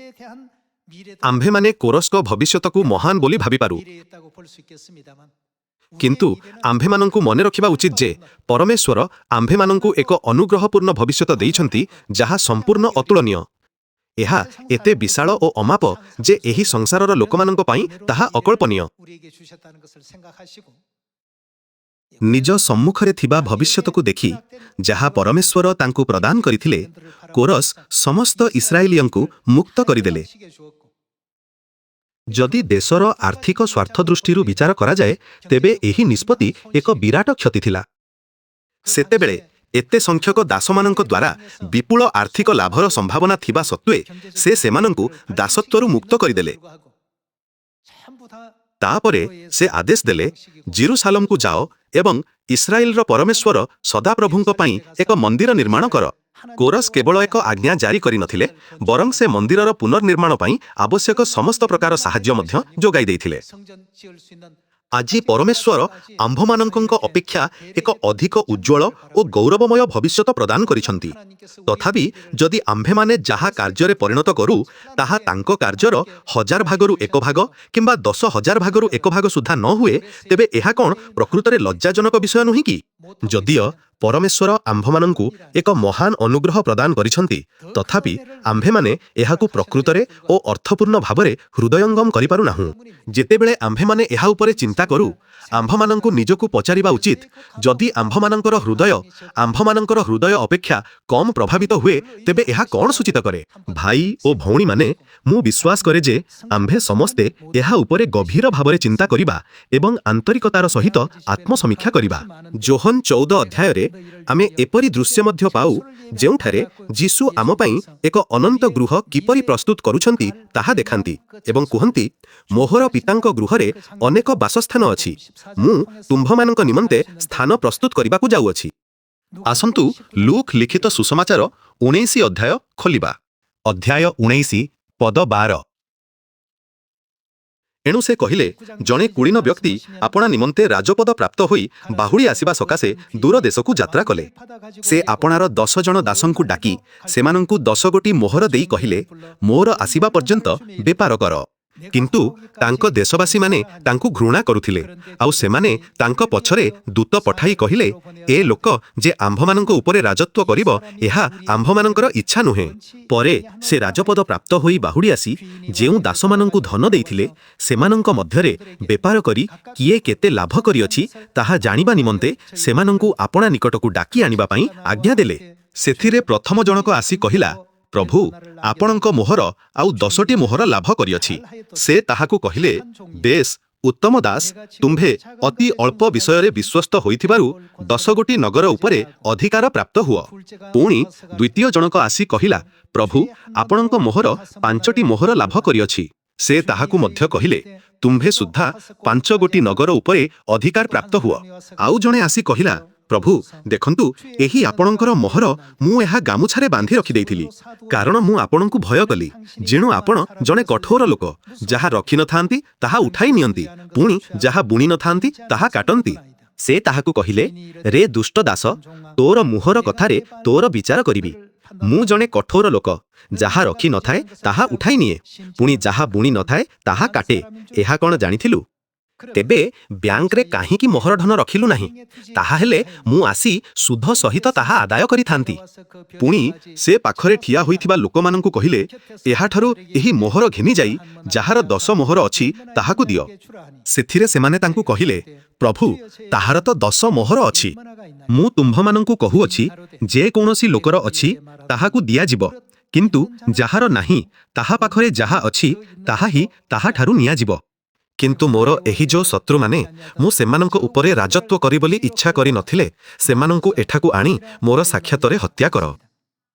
ଆମ୍ଭେମାନେ କୋରସ୍ଙ୍କ ଭବିଷ୍ୟତକୁ ମହାନ ବୋଲି ଭାବିପାରୁ, କିନ୍ତୁ ଆମ୍ଭେମାନଙ୍କୁ ମନେ ରଖିବା ଉଚିତ ଯେ ପରମେଶ୍ୱର ଆମ୍ଭେମାନଙ୍କୁ ଏକ ଅନୁଗ୍ରହପୂର୍ଣ୍ଣ ଭବିଷ୍ୟତ ଦେଇଛନ୍ତି, ଯାହା ସମ୍ପୂର୍ଣ୍ଣ ଅତୁଳନୀୟ। ଏହା ଏତେ ବିଶାଳ ଓ ଅମାପ ଯେ ଏହି ସଂସାରର ଲୋକମାନଙ୍କ ପାଇଁ ତାହା ଅକଳ୍ପନୀୟ। ନିଜ ସମ୍ମୁଖରେ ଥିବା ଭବିଷ୍ୟତକୁ ଦେଖି, ଯାହା ପରମେଶ୍ୱର ତାଙ୍କୁ ପ୍ରଦାନ କରିଥିଲେ, କୋରସ୍ ସମସ୍ତ ଇସ୍ରାଏଲୀୟଙ୍କୁ ମୁକ୍ତ କରିଦେଲେ। ଯଦି ଦେଶର ଆର୍ଥିକ ସ୍ୱାର୍ଥ ଦୃଷ୍ଟିରୁ ବିଚାର କରାଯାଏ, ତେବେ ଏହି ନିଷ୍ପତ୍ତି ଏକ ବିରାଟ କ୍ଷତି ଥିଲା। ସେତେବେଳେ ଏତେ ସଂଖ୍ୟକ ଦାସମାନଙ୍କ ଦ୍ୱାରା ବିପୁଳ ଆର୍ଥିକ ଲାଭର ସମ୍ଭାବନା ଥିବା ସତ୍ତ୍ୱେ ସେ ସେମାନଙ୍କୁ ଦାସତ୍ୱରୁ ମୁକ୍ତ କରିଦେଲେ। ତାପରେ ସେ ଆଦେଶ ଦେଲେ, ଜେରୁସାଲେମକୁ ଯାଅ ଏବଂ ଇସ୍ରାଏଲର ପରମେଶ୍ୱର ସଦାପ୍ରଭୁଙ୍କ ପାଇଁ ଏକ ମନ୍ଦିର ନିର୍ମାଣ କର। କୋରସ୍ କେବଳ ଏକ ଆଜ୍ଞା ଜାରି କରିନଥିଲେ, ବରଂ ସେ ମନ୍ଦିରର ପୁନର୍ନିର୍ମାଣ ପାଇଁ ଆବଶ୍ୟକ ସମସ୍ତ ପ୍ରକାର ସାହାଯ୍ୟ ମଧ୍ୟ ଯୋଗାଇ ଦେଇଥିଲେ। ଆଜି ପରମେଶ୍ୱର ଆମ୍ଭମାନଙ୍କ ଅପେକ୍ଷା ଏକ ଅଧିକ ଉଜ୍ଜ୍ୱଳ ଓ ଗୌରବମୟ ଭବିଷ୍ୟତ ପ୍ରଦାନ କରିଛନ୍ତି। ତଥାପି ଯଦି ଆମ୍ଭେମାନେ ଯାହା କାର୍ଯ୍ୟରେ ପରିଣତ କରୁ, ତାହା ତାଙ୍କ କାର୍ଯ୍ୟର 1000 ଭାଗରୁ 1 ଭାଗ କିମ୍ବା 10,000 ଭାଗରୁ 1 ଭାଗ ସୁଦ୍ଧା ନ ହୁଏ, ତେବେ ଏହା କ'ଣ ପ୍ରକୃତରେ ଲଜ୍ଜାଜନକ ବିଷୟ ନୁହେଁ କି? ଯଦିଓ ପରମେଶ୍ୱର ଆମ୍ଭମାନଙ୍କୁ ଏକ ମହାନ ଅନୁଗ୍ରହ ପ୍ରଦାନ କରିଛନ୍ତି, ତଥାପି ଆମ୍ଭେମାନେ ଏହାକୁ ପ୍ରକୃତରେ ଓ ଅର୍ଥପୂର୍ଣ୍ଣ ଭାବରେ ହୃଦୟଙ୍ଗମ କରିପାରୁନାହୁଁ। ଯେତେବେଳେ ଆମ୍ଭେମାନେ ଏହା ଉପରେ ଚିନ୍ତା କରୁ, ଆମ୍ଭମାନଙ୍କୁ ନିଜକୁ ପଚାରିବା ଉଚିତ, ଯଦି ଆମ୍ଭମାନଙ୍କର ହୃଦୟ ଅପେକ୍ଷା କମ୍ ପ୍ରଭାବିତ ହୁଏ, ତେବେ ଏହା କ'ଣ ସୂଚିତ କରେ? ଭାଇ ଓ ଭଉଣୀମାନେ, ମୁଁ ବିଶ୍ୱାସ କରେ ଯେ ଆମ୍ଭେ ସମସ୍ତେ ଏହା ଉପରେ ଗଭୀର ଭାବରେ ଚିନ୍ତା କରିବା ଏବଂ ଆନ୍ତରିକତାର ସହିତ ଆତ୍ମସମୀକ୍ଷା କରିବା। ଯୋହନ୍ 14 ଅଧ୍ୟାୟରେ ଆମେ ଏପରି ଦୃଶ୍ୟ ମଧ୍ୟ ପାଉ, ଯେଉଁଠାରେ ଯୀଶୁ ଆମ ପାଇଁ ଏକ ଅନନ୍ତ ଗୃହ କିପରି ପ୍ରସ୍ତୁତ କରୁଛନ୍ତି ତାହା ଦେଖାନ୍ତି ଏବଂ କୁହନ୍ତି, ମୋହର ପିତାଙ୍କ ଗୃହରେ ଅନେକ ବାସସ୍ଥାନ ଅଛି, ମୁଁ ତୁମ୍ଭମାନଙ୍କ ନିମନ୍ତେ ସ୍ଥାନ ପ୍ରସ୍ତୁତ କରିବାକୁ ଯାଉଅଛି। ଆସନ୍ତୁ ଲୁକ୍ ଲିଖିତ ସୁସମାଚାର 19 ଅଧ୍ୟାୟ ଖୋଲିବା। ଅଧ୍ୟାୟ 19 ପଦ 12। ଏଣୁ ସେ କହିଲେ, ଜଣେ କୁଳୀନ ବ୍ୟକ୍ତି ଆପଣା ନିମନ୍ତେ ରାଜପଦ ପ୍ରାପ୍ତ ହୋଇ ବାହୁଡ଼ି ଆସିବା ସକାଶେ ଦୂର ଦେଶକୁ ଯାତ୍ରା କଲେ। ସେ ଆପଣାର 10 ଜଣ ଦାସଙ୍କୁ ଡାକି ସେମାନଙ୍କୁ 10 ଗୋଟି ମୋହର ଦେଇ କହିଲେ, ମୋର ଆସିବା ପର୍ଯ୍ୟନ୍ତ ବେପାର କର। କିନ୍ତୁ ତାଙ୍କ ଦେଶବାସୀମାନେ ତାଙ୍କୁ ଘୃଣା କରୁଥିଲେ, ଆଉ ସେମାନେ ତାଙ୍କ ପଛରେ ଦୂତ ପଠାଇ କହିଲେ, ଏ ଲୋକ ଯେ ଆମ୍ଭମାନଙ୍କ ଉପରେ ରାଜତ୍ୱ କରିବ, ଏହା ଆମ୍ଭମାନଙ୍କର ଇଚ୍ଛା ନୁହେଁ। ପରେ ସେ ରାଜପଦ ପ୍ରାପ୍ତ ହୋଇ ବାହୁଡ଼ି ଆସି ଯେଉଁ ଦାସମାନଙ୍କୁ ଧନ ଦେଇଥିଲେ, ସେମାନଙ୍କ ମଧ୍ୟରେ ବେପାର କରି କିଏ କେତେ ଲାଭ କରିଅଛି ତାହା ଜାଣିବା ନିମନ୍ତେ ସେମାନଙ୍କୁ ଆପଣା ନିକଟକୁ ଡାକି ଆଣିବା ପାଇଁ ଆଜ୍ଞା ଦେଲେ। ସେଥିରେ ପ୍ରଥମ ଜଣକ ଆସି କହିଲା, ପ୍ରଭୁ, ଆପଣଙ୍କ ମୋହର ଆଉ 10ଟି ମୋହର ଲାଭ କରିଅଛି। ସେ ତାହାକୁ କହିଲେ, ବେଶ୍, ଉତ୍ତମ ଦାସ, ତୁମ୍ଭେ ଅତି ଅଳ୍ପ ବିଷୟରେ ବିଶ୍ୱସ୍ତ ହୋଇଥିବାରୁ 10 ଗୋଟି ନଗର ଉପରେ ଅଧିକାର ପ୍ରାପ୍ତ ହୁଅ। ପୁଣି ଦ୍ୱିତୀୟ ଜଣକ ଆସି କହିଲା, ପ୍ରଭୁ, ଆପଣଙ୍କ ମୋହର 5ଟି ମୋହର ଲାଭ କରିଅଛି। ସେ ତାହାକୁ ମଧ୍ୟ କହିଲେ, ତୁମ୍ଭେ ସୁଦ୍ଧା 5 ଗୋଟି ନଗର ଉପରେ ଅଧିକାର ପ୍ରାପ୍ତ ହୁଅ। ଆଉ ଜଣେ ଆସି କହିଲା, ପ୍ରଭୁ, ଦେଖନ୍ତୁ, ଏହି ଆପଣଙ୍କର ମୋହର ମୁଁ ଏହା ଗାମୁଛାରେ ବାନ୍ଧି ରଖିଦେଇଥିଲି, କାରଣ ମୁଁ ଆପଣଙ୍କୁ ଭୟ କଲି, ଯେଣୁ ଆପଣ ଜଣେ କଠୋର ଲୋକ, ଯାହା ରଖିନଥାନ୍ତି ତାହା ଉଠାଇ ନିଅନ୍ତି, ପୁଣି ଯାହା ବୁଣି ନଥାନ୍ତି ତାହା କାଟନ୍ତି। ସେ ତାହାକୁ କହିଲେ, ରେ ଦୁଷ୍ଟ ଦାସ, ତୋର ମୁହଁର କଥାରେ ତୋର ବିଚାର କରିବି। ମୁଁ ଜଣେ କଠୋର ଲୋକ, ଯାହା ରଖି ନଥାଏ ତାହା ଉଠାଇ ନିଏ, ପୁଣି ଯାହା ବୁଣି ନଥାଏ ତାହା କାଟେ। ଏହା କ'ଣ ଜାଣିଥିଲୁ? ତେବେ ବ୍ୟାଙ୍କରେ କାହିଁକି ମୋହର ଧନ ରଖିଲୁ ନାହିଁ? ତାହା ହେଲେ ମୁଁ ଆସି ସୁଧ ସହିତ ତାହା ଆଦାୟ କରିଥାନ୍ତି। ପୁଣି ସେ ପାଖରେ ଠିଆ ହୋଇଥିବା ଲୋକମାନଙ୍କୁ କହିଲେ, ଏହାଠାରୁ ଏହି ମୋହର ଘେନିଯାଇ ଯାହାର 10 ମୋହର ଅଛି ତାହାକୁ ଦିଅ। ସେଥିରେ ସେମାନେ ତାଙ୍କୁ କହିଲେ, ପ୍ରଭୁ, ତାହାର ତ 10 ମୋହର ଅଛି। ମୁଁ ତୁମ୍ଭମାନଙ୍କୁ କହୁଅଛି, ଯେ କୌଣସି ଲୋକର ଅଛି ତାହାକୁ ଦିଆଯିବ, କିନ୍ତୁ ଯାହାର ନାହିଁ, ତାହା ପାଖରେ ଯାହା ଅଛି ତାହା ହିଁ ତାହାଠାରୁ ନିଆଯିବ। କିନ୍ତୁ ମୋର ଏହି ଯୋଉ ଶତ୍ରୁମାନେ ମୁଁ ସେମାନଙ୍କ ଉପରେ ରାଜତ୍ୱ କରି ବୋଲି ଇଚ୍ଛା କରି ନଥିଲେ ସେମାନଙ୍କୁ ଏଠାକୁ ଆଣି ମୋର ସାକ୍ଷାତରେ ହତ୍ୟା କର।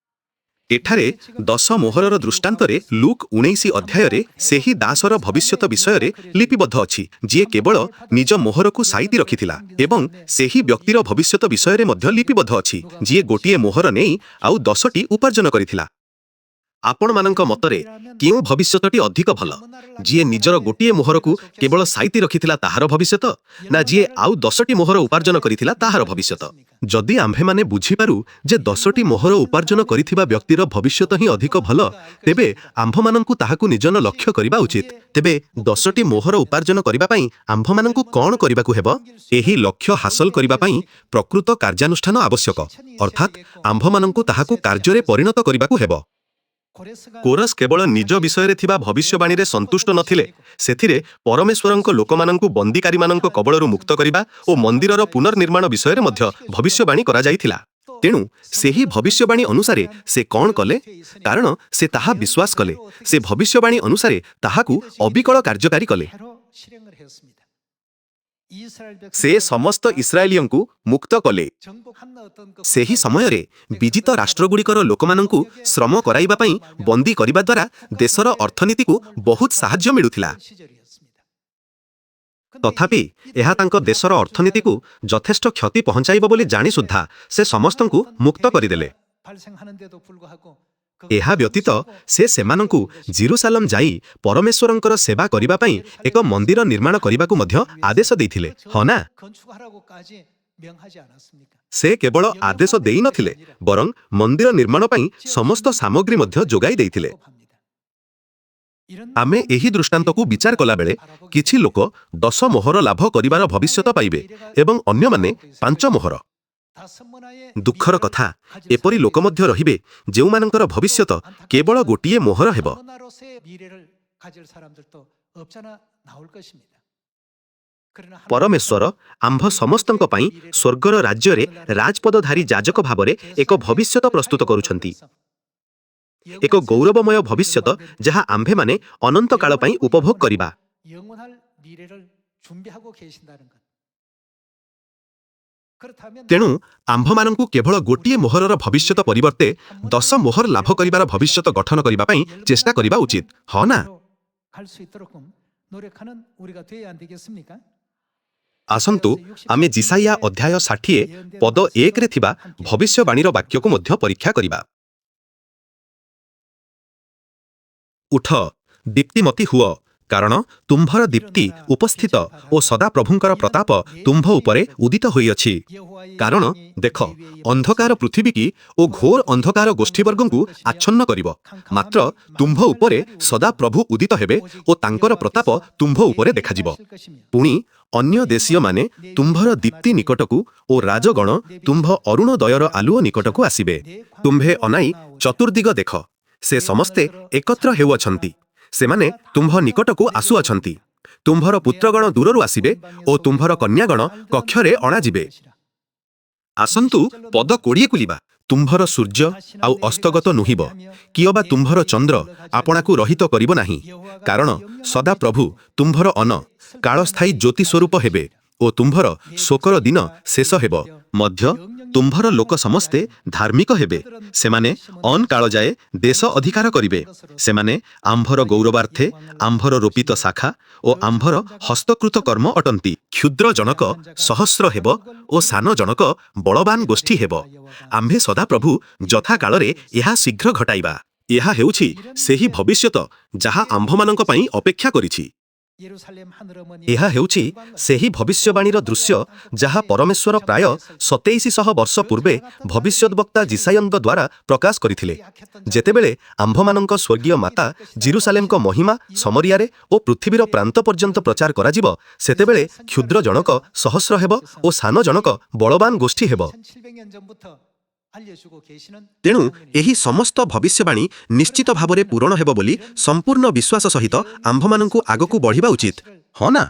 ଏଠାରେ 10 ମୋହରର ଦୃଷ୍ଟାନ୍ତରେ ଲୁକ୍ 19 ଅଧ୍ୟାୟରେ ସେହି ଦାସର ଭବିଷ୍ୟତ ବିଷୟରେ ଲିପିବଦ୍ଧ ଅଛି ଯିଏ କେବଳ ନିଜ ମୋହରକୁ ସାଇତି ରଖିଥିଲା ଏବଂ ସେହି ବ୍ୟକ୍ତିର ଭବିଷ୍ୟତ ବିଷୟରେ ମଧ୍ୟ ଲିପିବଦ୍ଧ ଅଛି ଯିଏ ଗୋଟିଏ ମୋହର ନେଇ ଆଉ 10ଟି ଉପାର୍ଜନ କରିଥିଲା। ଆପଣମାନଙ୍କ ମତରେ କେଉଁ ଭବିଷ୍ୟତଟି ଅଧିକ ଭଲ? ଯିଏ ନିଜର ଗୋଟିଏ ମୋହରକୁ କେବଳ ସାଇତି ରଖିଥିଲା ତାହାର ଭବିଷ୍ୟତ ନା ଯିଏ ଆଉ 10ଟି ମୋହର ଉପାର୍ଜନ କରିଥିଲା ତାହାର ଭବିଷ୍ୟତ? ଯଦି ଆମ୍ଭେମାନେ ବୁଝିପାରୁ ଯେ 10ଟି ମୋହର ଉପାର୍ଜନ କରିଥିବା ବ୍ୟକ୍ତିର ଭବିଷ୍ୟତ ହିଁ ଅଧିକ ଭଲ ତେବେ ଆମ୍ଭମାନଙ୍କୁ ତାହାକୁ ନିଜର ଲକ୍ଷ୍ୟ କରିବା ଉଚିତ। ତେବେ 10ଟି ମୋହର ଉପାର୍ଜନ କରିବା ପାଇଁ ଆମ୍ଭମାନଙ୍କୁ କ'ଣ କରିବାକୁ ହେବ? ଏହି ଲକ୍ଷ୍ୟ ହାସଲ କରିବା ପାଇଁ ପ୍ରକୃତ କାର୍ଯ୍ୟାନୁଷ୍ଠାନ ଆବଶ୍ୟକ ଅର୍ଥାତ୍ ଆମ୍ଭମାନଙ୍କୁ ତାହାକୁ କାର୍ଯ୍ୟରେ ପରିଣତ କରିବାକୁ ହେବ। କୋରସ୍ କେବଳ ନିଜ ବିଷୟରେ ଥିବା ଭବିଷ୍ୟବାଣୀରେ ସନ୍ତୁଷ୍ଟ ନଥିଲେ ସେଥିରେ ପରମେଶ୍ୱରଙ୍କ ଲୋକମାନଙ୍କୁ ବନ୍ଦୀକାରୀମାନଙ୍କ କବଳରୁ ମୁକ୍ତ କରିବା ଓ ମନ୍ଦିରର ପୁନର୍ନିର୍ମାଣ ବିଷୟରେ ମଧ୍ୟ ଭବିଷ୍ୟବାଣୀ କରାଯାଇଥିଲା। ତେଣୁ ସେହି ଭବିଷ୍ୟବାଣୀ ଅନୁସାରେ ସେ କ'ଣ କଲେ? କାରଣ ସେ ତାହା ବିଶ୍ୱାସ କଲେ ସେ ଭବିଷ୍ୟବାଣୀ ଅନୁସାରେ ତାହାକୁ ଅବିକଳ କାର୍ଯ୍ୟକାରୀ କଲେ। ସେ ସମସ୍ତ ଇସ୍ରାଏଲିୟଙ୍କୁ ମୁକ୍ତ କଲେ। ସେହି ସମୟରେ ବିଜିତ ରାଷ୍ଟ୍ରଗୁଡ଼ିକର ଲୋକମାନଙ୍କୁ ଶ୍ରମ କରାଇବା ପାଇଁ ବନ୍ଦୀ କରିବା ଦ୍ୱାରା ଦେଶର ଅର୍ଥନୀତିକୁ ବହୁତ ସାହାଯ୍ୟ ମିଳୁଥିଲା। ତଥାପି ଏହା ତାଙ୍କ ଦେଶର ଅର୍ଥନୀତିକୁ ଯଥେଷ୍ଟ କ୍ଷତି ପହଞ୍ଚାଇବ ବୋଲି ଜାଣି ସୁଦ୍ଧା ସେ ସମସ୍ତଙ୍କୁ ମୁକ୍ତ କରିଦେଲେ। ଏହା ବ୍ୟତୀତ ସେ ସେମାନଙ୍କୁ ଜେରୁସାଲେମ ଯାଇ ପରମେଶ୍ୱରଙ୍କର ସେବା କରିବା ପାଇଁ ଏକ ମନ୍ଦିର ନିର୍ମାଣ କରିବାକୁ ମଧ୍ୟ ଆଦେଶ ଦେଇଥିଲେ, ହଁ ନା? ସେ କେବଳ ଆଦେଶ ଦେଇନଥିଲେ ବରଂ ମନ୍ଦିର ନିର୍ମାଣ ପାଇଁ ସମସ୍ତ ସାମଗ୍ରୀ ମଧ୍ୟ ଯୋଗାଇ ଦେଇଥିଲେ। ଆମେ ଏହି ଦୃଷ୍ଟାନ୍ତକୁ ବିଚାର କଲାବେଳେ କିଛି ଲୋକ 10 ମୋହର ଲାଭ କରିବାର ଭବିଷ୍ୟତ ପାଇବେ ଏବଂ ଅନ୍ୟମାନେ 5 ମୋହର। ଦୁଃଖର କଥା ଏପରି ଲୋକ ମଧ୍ୟ ରହିବେ ଯେଉଁମାନଙ୍କର ଭବିଷ୍ୟତ କେବଳ ଗୋଟିଏ ମୋହର ହେବ। ପରମେଶ୍ୱର ଆମ୍ଭ ସମସ୍ତଙ୍କ ପାଇଁ ସ୍ୱର୍ଗର ରାଜ୍ୟରେ ରାଜପଦଧାରୀ ଯାଜକ ଭାବରେ ଏକ ଭବିଷ୍ୟତ ପ୍ରସ୍ତୁତ କରୁଛନ୍ତି, ଏକ ଗୌରବମୟ ଭବିଷ୍ୟତ ଯାହା ଆମ୍ଭେମାନେ ଅନନ୍ତ କାଳ ପାଇଁ ଉପଭୋଗ କରିବା। ତେଣୁ ଆମ୍ଭମାନଙ୍କୁ କେବଳ ଗୋଟିଏ ମୋହରର ଭବିଷ୍ୟତ ପରିବର୍ତ୍ତେ 10 ମୋହର ଲାଭ କରିବାର ଭବିଷ୍ୟତ ଗଠନ କରିବା ପାଇଁ ଚେଷ୍ଟା କରିବା ଉଚିତ, ହଁ ନା? ଆସନ୍ତୁ ଆମେ ଜିସାଇୟା ଅଧ୍ୟାୟ 60 ପଦ 1ରେ ଥିବା ଭବିଷ୍ୟବାଣୀର ବାକ୍ୟକୁ ମଧ୍ୟ ପରୀକ୍ଷା କରିବା। ଉଠ, ଦୀପ୍ତିମତୀ ହୁଅ, କାରଣ ତୁମ୍ଭର ଦୀପ୍ତି ଉପସ୍ଥିତ ଓ ସଦାପ୍ରଭୁଙ୍କର ପ୍ରତାପ ତୁମ୍ଭ ଉପରେ ଉଦିତ ହୋଇଅଛି। କାରଣ ଦେଖ ଅନ୍ଧକାର ପୃଥିବୀକି ଓ ଘୋର ଅନ୍ଧକାର ଗୋଷ୍ଠୀବର୍ଗଙ୍କୁ ଆଚ୍ଛନ୍ନ କରିବ, ମାତ୍ର ତୁମ୍ଭ ଉପରେ ସଦାପ୍ରଭୁ ଉଦିତ ହେବେ ଓ ତାଙ୍କର ପ୍ରତାପ ତୁମ୍ଭ ଉପରେ ଦେଖାଯିବ। ପୁଣି ଅନ୍ୟ ଦେଶୀୟମାନେ ତୁମ୍ଭର ଦୀପ୍ତି ନିକଟକୁ ଓ ରାଜଗଣ ତୁମ୍ଭ ଅରୁଣୋଦୟର ଆଲୁଅ ନିକଟକୁ ଆସିବେ। ତୁମ୍ଭେ ଅନାଇ ଚତୁର୍ଦିଗ ଦେଖ, ସେ ସମସ୍ତେ ଏକତ୍ର ହେଉଅଛନ୍ତି, ସେମାନେ ତୁମ୍ଭ ନିକଟକୁ ଆସୁଅଛନ୍ତି। ତୁମ୍ଭର ପୁତ୍ରଗଣ ଦୂରରୁ ଆସିବେ ଓ ତୁମ୍ଭର କନ୍ୟାଗଣ କକ୍ଷରେ ଅଣାଯିବେ। ଆସନ୍ତୁ ପଦ 20କୁ ଯିବା। ତୁମ୍ଭର ସୂର୍ଯ୍ୟ ଆଉ ଅସ୍ତଗତ ନୁହିବ, କିଅବା ତୁମ୍ଭର ଚନ୍ଦ୍ର ଆପଣାକୁ ରହିତ କରିବ ନାହିଁ, କାରଣ ସଦାପ୍ରଭୁ ତୁମ୍ଭର କାଳସ୍ଥାୟୀ ଜ୍ୟୋତି ସ୍ୱରୂପ ହେବେ ଓ ତୁମ୍ଭର ଶୋକର ଦିନ ଶେଷ ହେବ ମଧ୍ୟ। ତୁମ୍ଭର ଲୋକ ସମସ୍ତେ ଧାର୍ମିକ ହେବେ, ସେମାନେ କାଳଯାଏ ଦେଶ ଅଧିକାର କରିବେ। ସେମାନେ ଆମ୍ଭର ଗୌରବାର୍ଥେ ଆମ୍ଭର ରୋପିତ ଶାଖା ଓ ଆମ୍ଭର ହସ୍ତକୃତ କର୍ମ ଅଟନ୍ତି। କ୍ଷୁଦ୍ର ଜଣକ ସହସ୍ର ହେବ ଓ ସାନ ଜଣକ ବଳବାନ ଗୋଷ୍ଠୀ ହେବ। ଆମ୍ଭେ ସଦାପ୍ରଭୁ ଯଥାକାଳରେ ଏହା ଶୀଘ୍ର ଘଟାଇବା। ଏହା ହେଉଛି ସେହି ଭବିଷ୍ୟତ ଯାହା ଆମ୍ଭମାନଙ୍କ ପାଇଁ ଅପେକ୍ଷା କରିଛି। ଏହା ହେଉଛି ସେହି ଭବିଷ୍ୟବାଣୀର ଦୃଶ୍ୟ ଯାହା ପରମେଶ୍ୱର ପ୍ରାୟ 2700 ବର୍ଷ ପୂର୍ବେ ଭବିଷ୍ୟଦ୍ବକ୍ତା ଜିସାୟଙ୍କ ଦ୍ୱାରା ପ୍ରକାଶ କରିଥିଲେ, ଯେତେବେଳେ ଆମ୍ଭମାନଙ୍କ ସ୍ୱର୍ଗୀୟ ମାତା ଜେରୁସାଲେମଙ୍କ ମହିମା ସମରିୟାରେ ଓ ପୃଥିବୀର ପ୍ରାନ୍ତ ପର୍ଯ୍ୟନ୍ତ ପ୍ରଚାର କରାଯିବ। ସେତେବେଳେ କ୍ଷୁଦ୍ର ଜଣକ ସହସ୍ର ହେବ ଓ ସାନ ଜଣକ ବଳବାନ ଗୋଷ୍ଠୀ ହେବ। ତେଣୁ ଏହି ସମସ୍ତ ଭବିଷ୍ୟବାଣୀ ନିଶ୍ଚିତ ଭାବରେ ପୂରଣ ହେବ ବୋଲି ସମ୍ପୂର୍ଣ୍ଣ ବିଶ୍ୱାସ ସହିତ ଆମ୍ଭମାନଙ୍କୁ ଆଗକୁ ବଢ଼ିବା ଉଚିତ, ହଁ ନା?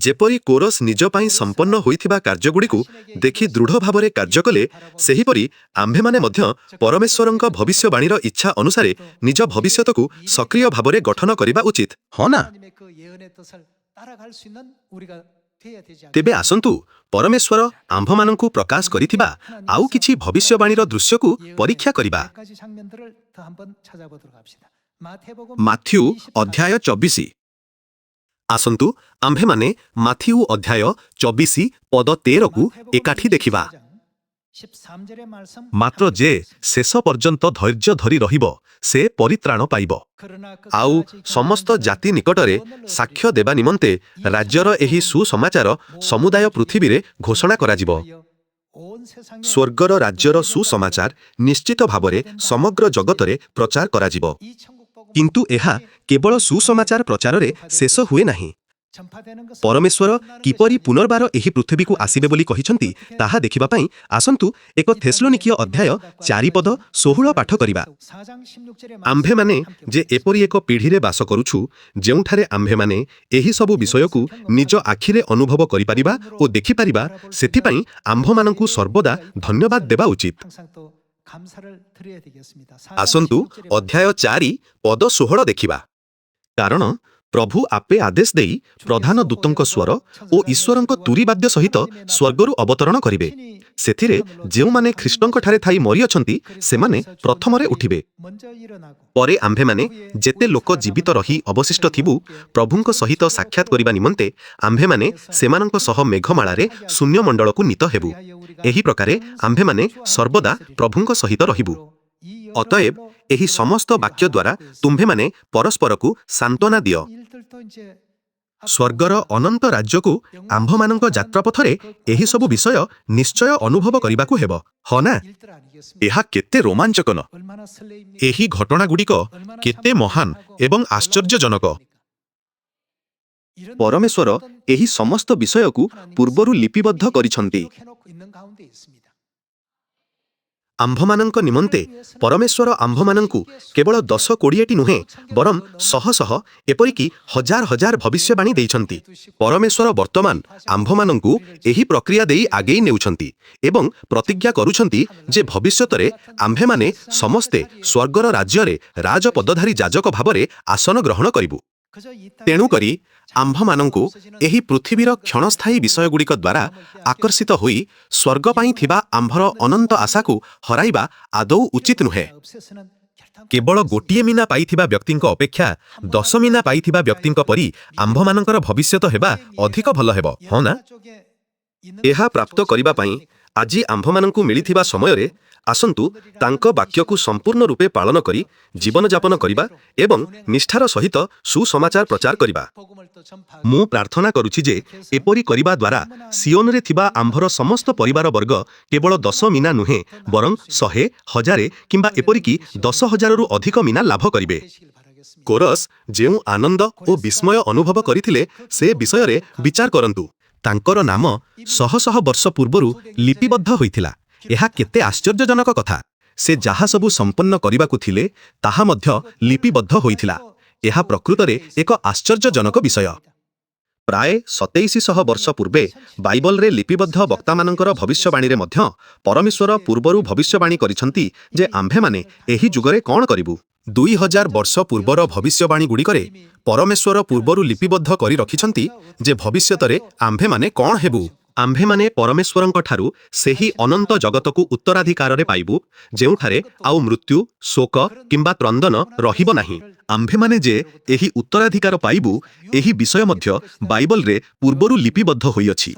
ଯେପରି କୋରସ୍ ନିଜ ପାଇଁ ସମ୍ପନ୍ନ ହୋଇଥିବା କାର୍ଯ୍ୟଗୁଡ଼ିକୁ ଦେଖି ଦୃଢ଼ ଭାବରେ କାର୍ଯ୍ୟ କଲେ, ସେହିପରି ଆମ୍ଭେମାନେ ମଧ୍ୟ ପରମେଶ୍ୱରଙ୍କ ଭବିଷ୍ୟବାଣୀର ଇଚ୍ଛା ଅନୁସାରେ ନିଜ ଭବିଷ୍ୟତକୁ ସକ୍ରିୟ ଭାବରେ ଗଠନ କରିବା ଉଚିତ, ହଁ ନା? ତେବେ ଆସନ୍ତୁ ପରମେଶ୍ୱର ଆମ୍ଭମାନଙ୍କୁ ପ୍ରକାଶ କରିଥିବା ଆଉ କିଛି ଭବିଷ୍ୟବାଣୀର ଦୃଶ୍ୟକୁ ପରୀକ୍ଷା କରିବା। ମାଥ୍ୟୁ ଅଧ୍ୟାୟ 24। ଆସନ୍ତୁ ଆମ୍ଭେମାନେ ମାଥ୍ୟୁ ଅଧ୍ୟାୟ 24 ପଦ 13କୁ ଏକାଠି ଦେଖିବା। ମାତ୍ର ଯେ ଶେଷ ପର୍ଯ୍ୟନ୍ତ ଧୈର୍ଯ୍ୟ ଧରି ରହିବ, ସେ ପରିତ୍ରାଣ ପାଇବ। ଆଉ ସମସ୍ତ ଜାତି ନିକଟରେ ସାକ୍ଷ୍ୟ ଦେବା ନିମନ୍ତେ ରାଜ୍ୟର ଏହି ସୁସମାଚାର ସମୁଦାୟ ପୃଥିବୀରେ ଘୋଷଣା କରାଯିବ। ସ୍ୱର୍ଗର ରାଜ୍ୟର ସୁସମାଚାର ନିଶ୍ଚିତ ଭାବରେ ସମଗ୍ର ଜଗତରେ ପ୍ରଚାର କରାଯିବ। କିନ୍ତୁ ଏହା କେବଳ ସୁସମାଚାର ପ୍ରଚାରରେ ଶେଷ ହୁଏ ନାହିଁ। ପରମେଶ୍ୱର କିପରି ପୁନର୍ବାର ଏହି ପୃଥିବୀକୁ ଆସିବେ ବୋଲି କହିଛନ୍ତି, ତାହା ଦେଖିବା ପାଇଁ ଆସନ୍ତୁ ଏକ ଥେସଲୋନିକୀୟ ଅଧ୍ୟାୟ 4 ପଦ 16 ପାଠ କରିବା। ଆମ୍ଭେମାନେ ଯେ ଏପରି ଏକ ପିଢ଼ିରେ ବାସ କରୁଛୁ, ଯେଉଁଠାରେ ଆମ୍ଭେମାନେ ଏହି ସବୁ ବିଷୟକୁ ନିଜ ଆଖିରେ ଅନୁଭବ କରିପାରିବା ଓ ଦେଖିପାରିବା, ସେଥିପାଇଁ ଆମ୍ଭମାନଙ୍କୁ ସର୍ବଦା ଧନ୍ୟବାଦ ଦେବା ଉଚିତ। ଆସନ୍ତୁ ଅଧ୍ୟାୟ 4 ପଦ 16 ଦେଖିବା। କାରଣ ପ୍ରଭୁ ଆପେ ଆଦେଶ ଦେଇ ପ୍ରଧାନ ଦୂତଙ୍କ ସ୍ୱର ଓ ଈଶ୍ୱରଙ୍କ ତୁରୀବାଦ୍ୟ ସହିତ ସ୍ୱର୍ଗରୁ ଅବତରଣ କରିବେ। ସେଥିରେ ଯେଉଁମାନେ ଖ୍ରୀଷ୍ଟଙ୍କଠାରେ ଥାଇ ମରିଅଛନ୍ତି, ସେମାନେ ପ୍ରଥମରେ ଉଠିବେ। ପରେ ଆମ୍ଭେମାନେ ଯେତେ ଲୋକ ଜୀବିତ ରହି ଅବଶିଷ୍ଟ ଥିବୁ, ପ୍ରଭୁଙ୍କ ସହିତ ସାକ୍ଷାତ କରିବା ନିମନ୍ତେ ଆମ୍ଭେମାନେ ସେମାନଙ୍କ ସହ ମେଘମାଳାରେ ଶୂନ୍ୟମଣ୍ଡଳକୁ ନୀତ ହେବୁ। ଏହି ପ୍ରକାରେ ଆମ୍ଭେମାନେ ସର୍ବଦା ପ୍ରଭୁଙ୍କ ସହିତ ରହିବୁ। ଅତଏବ ଏହି ସମସ୍ତ ବାକ୍ୟ ଦ୍ୱାରା ତୁମ୍ଭେମାନେ ପରସ୍ପରକୁ ସାନ୍ତ୍ୱନା ଦିଅ। ସ୍ୱର୍ଗର ଅନନ୍ତ ରାଜ୍ୟକୁ ଆମ୍ଭମାନଙ୍କ ଯାତ୍ରାପଥରେ ଏହି ସବୁ ବିଷୟ ନିଶ୍ଚୟ ଅନୁଭବ କରିବାକୁ ହେବ, ହଁ ନା? ଏହା କେତେ ରୋମାଞ୍ଚକ! ଏହି ଘଟଣାଗୁଡ଼ିକ କେତେ ମହାନ ଏବଂ ଆଶ୍ଚର୍ଯ୍ୟଜନକ! ପରମେଶ୍ୱର ଏହି ସମସ୍ତ ବିଷୟକୁ ପୂର୍ବରୁ ଲିପିବଦ୍ଧ କରିଛନ୍ତି। ଆମ୍ଭମାନଙ୍କ ନିମନ୍ତେ ପରମେଶ୍ୱର ଆମ୍ଭମାନଙ୍କୁ କେବଳ 10-20ଟି ନୁହେଁ, ବରଂ ଶହ ଶହ ଏପରିକି ହଜାର ହଜାର ଭବିଷ୍ୟବାଣୀ ଦେଇଛନ୍ତି। ପରମେଶ୍ୱର ବର୍ତ୍ତମାନ ଆମ୍ଭମାନଙ୍କୁ ଏହି ପ୍ରକ୍ରିୟା ଦେଇ ଆଗେଇ ନେଉଛନ୍ତି ଏବଂ ପ୍ରତିଜ୍ଞା କରୁଛନ୍ତି ଯେ ଭବିଷ୍ୟତରେ ଆମ୍ଭେମାନେ ସମସ୍ତେ ସ୍ୱର୍ଗର ରାଜ୍ୟରେ ରାଜପଦଧାରୀ ଯାଜକ ଭାବରେ ଆସନ ଗ୍ରହଣ କରିବୁ। ତେଣୁକରି ଆମ୍ଭମାନଙ୍କୁ ଏହି ପୃଥିବୀର କ୍ଷଣସ୍ଥାୟୀ ବିଷୟଗୁଡ଼ିକ ଦ୍ୱାରା ଆକର୍ଷିତ ହୋଇ ସ୍ୱର୍ଗ ପାଇଁ ଥିବା ଆମ୍ଭର ଅନନ୍ତ ଆଶାକୁ ହରାଇବା ଆଦୌ ଉଚିତ ନୁହେଁ। କେବଳ ଗୋଟିଏ ମିନା ପାଇଥିବା ବ୍ୟକ୍ତିଙ୍କ ଅପେକ୍ଷା 10 ମିନା ପାଇଥିବା ବ୍ୟକ୍ତିଙ୍କ ପରି ଆମ୍ଭମାନଙ୍କର ଭବିଷ୍ୟତ ହେବା ଅଧିକ ଭଲ ହେବ, ହଁ ନା? ଏହା ପ୍ରାପ୍ତ କରିବା ପାଇଁ ଆଜି ଆମ୍ଭମାନଙ୍କୁ ମିଳିଥିବା ସମୟରେ ଆସନ୍ତୁ ତାଙ୍କ ବାକ୍ୟକୁ ସମ୍ପୂର୍ଣ୍ଣ ରୂପେ ପାଳନ କରି ଜୀବନଯାପନ କରିବା ଏବଂ ନିଷ୍ଠାର ସହିତ ସୁସମାଚାର ପ୍ରଚାର କରିବା। ମୁଁ ପ୍ରାର୍ଥନା କରୁଛି ଯେ ଏପରି କରିବା ଦ୍ୱାରା ସିଓନରେ ଥିବା ଆମ୍ଭର ସମସ୍ତ ପରିବାର ବର୍ଗ କେବଳ 10 ମିନା ନୁହେଁ, ବରଂ 100, 1000 କିମ୍ବା ଏପରିକି 10,000ରୁ ଅଧିକ ମିନା ଲାଭ କରିବେ। କୋରସ୍ ଯେଉଁ ଆନନ୍ଦ ଓ ବିସ୍ମୟ ଅନୁଭବ କରିଥିଲେ, ସେ ବିଷୟରେ ବିଚାର କରନ୍ତୁ। ତାଙ୍କର ନାମ ଶହ ଶହ ବର୍ଷ ପୂର୍ବରୁ ଲିପିବଦ୍ଧ ହୋଇଥିଲା। ଏହା କେତେ ଆଶ୍ଚର୍ଯ୍ୟଜନକ କଥା! ସେ ଯାହା ସବୁ ସମ୍ପନ୍ନ କରିବାକୁ ଥିଲେ, ତାହା ମଧ୍ୟ ଲିପିବଦ୍ଧ ହୋଇଥିଲା। ଏହା ପ୍ରକୃତରେ ଏକ ଆଶ୍ଚର୍ଯ୍ୟଜନକ ବିଷୟ। ପ୍ରାୟ 2700 ବର୍ଷ ପୂର୍ବେ ବାଇବଲରେ ଲିପିବଦ୍ଧ ବକ୍ତାମାନଙ୍କର ଭବିଷ୍ୟବାଣୀରେ ମଧ୍ୟ ପରମେଶ୍ୱର ପୂର୍ବରୁ ଭବିଷ୍ୟବାଣୀ କରିଛନ୍ତି ଯେ ଆମ୍ଭେମାନେ ଏହି ଯୁଗରେ କ'ଣ କରିବୁ। 2000 ବର୍ଷ ପୂର୍ବର ଭବିଷ୍ୟବାଣୀଗୁଡ଼ିକରେ ପରମେଶ୍ୱର ପୂର୍ବରୁ ଲିପିବଦ୍ଧ କରି ରଖିଛନ୍ତି ଯେ ଭବିଷ୍ୟତରେ ଆମ୍ଭେମାନେ କ'ଣ ହେବୁ। ଆମ୍ଭେମାନେ ପରମେଶ୍ୱରଙ୍କଠାରୁ ସେହି ଅନନ୍ତ ଜଗତକୁ ଉତ୍ତରାଧିକାରରେ ପାଇବୁ, ଯେଉଁଠାରେ ଆଉ ମୃତ୍ୟୁ, ଶୋକ କିମ୍ବା କ୍ରନ୍ଦନ ରହିବ ନାହିଁ। ଆମ୍ଭେମାନେ ଯେ ଏହି ଉତ୍ତରାଧିକାର ପାଇବୁ, ଏହି ବିଷୟ ମଧ୍ୟ ବାଇବଲରେ ପୂର୍ବରୁ ଲିପିବଦ୍ଧ ହୋଇଅଛି।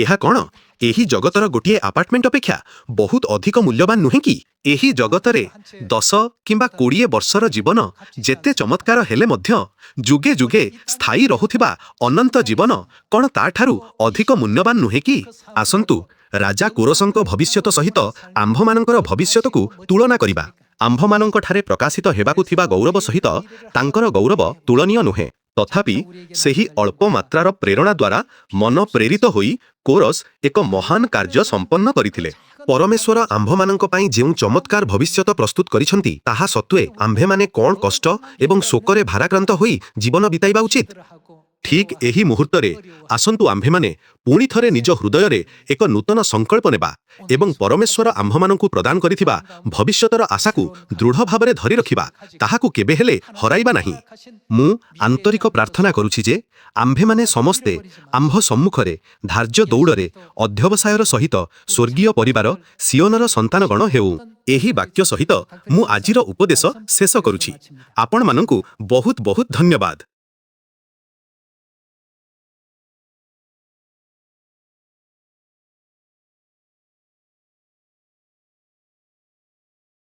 ଏହା କ'ଣ ଏହି ଜଗତର ଗୋଟିଏ ଆପାର୍ଟମେଣ୍ଟ ଅପେକ୍ଷା ବହୁତ ଅଧିକ ମୂଲ୍ୟବାନ ନୁହେଁ କି? ଏହି ଜଗତରେ 10 କିମ୍ବା 20 ବର୍ଷର ଜୀବନ ଯେତେ ଚମତ୍କାର ହେଲେ ମଧ୍ୟ ଯୁଗେ ଯୁଗେ ସ୍ଥାୟୀ ରହୁଥିବା ଅନନ୍ତ ଜୀବନ କ'ଣ ତାଠାରୁ ଅଧିକ ମୂଲ୍ୟବାନ ନୁହେଁ କି? ଆସନ୍ତୁ ରାଜା କୋରସଙ୍କ ଭବିଷ୍ୟତ ସହିତ ଆମ୍ଭମାନଙ୍କର ଭବିଷ୍ୟତକୁ ତୁଳନା କରିବା। ଆମ୍ଭମାନଙ୍କଠାରେ ପ୍ରକାଶିତ ହେବାକୁ ଥିବା ଗୌରବ ସହିତ ତାଙ୍କର ଗୌରବ ତୁଳନୀୟ ନୁହେଁ। ତଥାପି ସେହି ଅଳ୍ପ ମାତ୍ରାର ପ୍ରେରଣା ଦ୍ୱାରା ମନ ପ୍ରେରିତ ହୋଇ କୋରସ୍ ଏକ ମହାନ କାର୍ଯ୍ୟ ସମ୍ପନ୍ନ କରିଥିଲେ। ପରମେଶ୍ୱର ଆମ୍ଭମାନଙ୍କ ପାଇଁ ଯେଉଁ ଚମତ୍କାର ଭବିଷ୍ୟତ ପ୍ରସ୍ତୁତ କରିଛନ୍ତି, ତାହା ସତ୍ତ୍ୱେ ଆମ୍ଭେମାନେ କ'ଣ କଷ୍ଟ ଏବଂ ଶୋକରେ ଭାରାକ୍ରାନ୍ତ ହୋଇ ଜୀବନ ବିତାଇବା ଉଚିତ? ଠିକ୍ ଏହି ମୁହୂର୍ତ୍ତରେ ଆସନ୍ତୁ ଆମ୍ଭେମାନେ ପୁଣି ଥରେ ନିଜ ହୃଦୟରେ ଏକ ନୂତନ ସଂକଳ୍ପ ନେବା ଏବଂ ପରମେଶ୍ୱର ଆମ୍ଭମାନଙ୍କୁ ପ୍ରଦାନ କରିଥିବା ଭବିଷ୍ୟତର ଆଶାକୁ ଦୃଢ଼ ଭାବରେ ଧରି ରଖିବା, ତାହାକୁ କେବେ ହେଲେ ହରାଇବା ନାହିଁ। ମୁଁ ଆନ୍ତରିକ ପ୍ରାର୍ଥନା କରୁଛି ଯେ ଆମ୍ଭେମାନେ ସମସ୍ତେ ଆମ୍ଭ ସମ୍ମୁଖରେ ଧାର୍ଯ୍ୟ ଦୌଡ଼ରେ ଅଧ୍ୟବସାୟର ସହିତ ସ୍ୱର୍ଗୀୟ ପରିବାର ସିଓନର ସନ୍ତାନଗଣ ହେଉ। ଏହି ବାକ୍ୟ ସହିତ ମୁଁ ଆଜିର ଉପଦେଶ ଶେଷ କରୁଛି। ଆପଣମାନଙ୍କୁ ବହୁତ ବହୁତ ଧନ୍ୟବାଦ।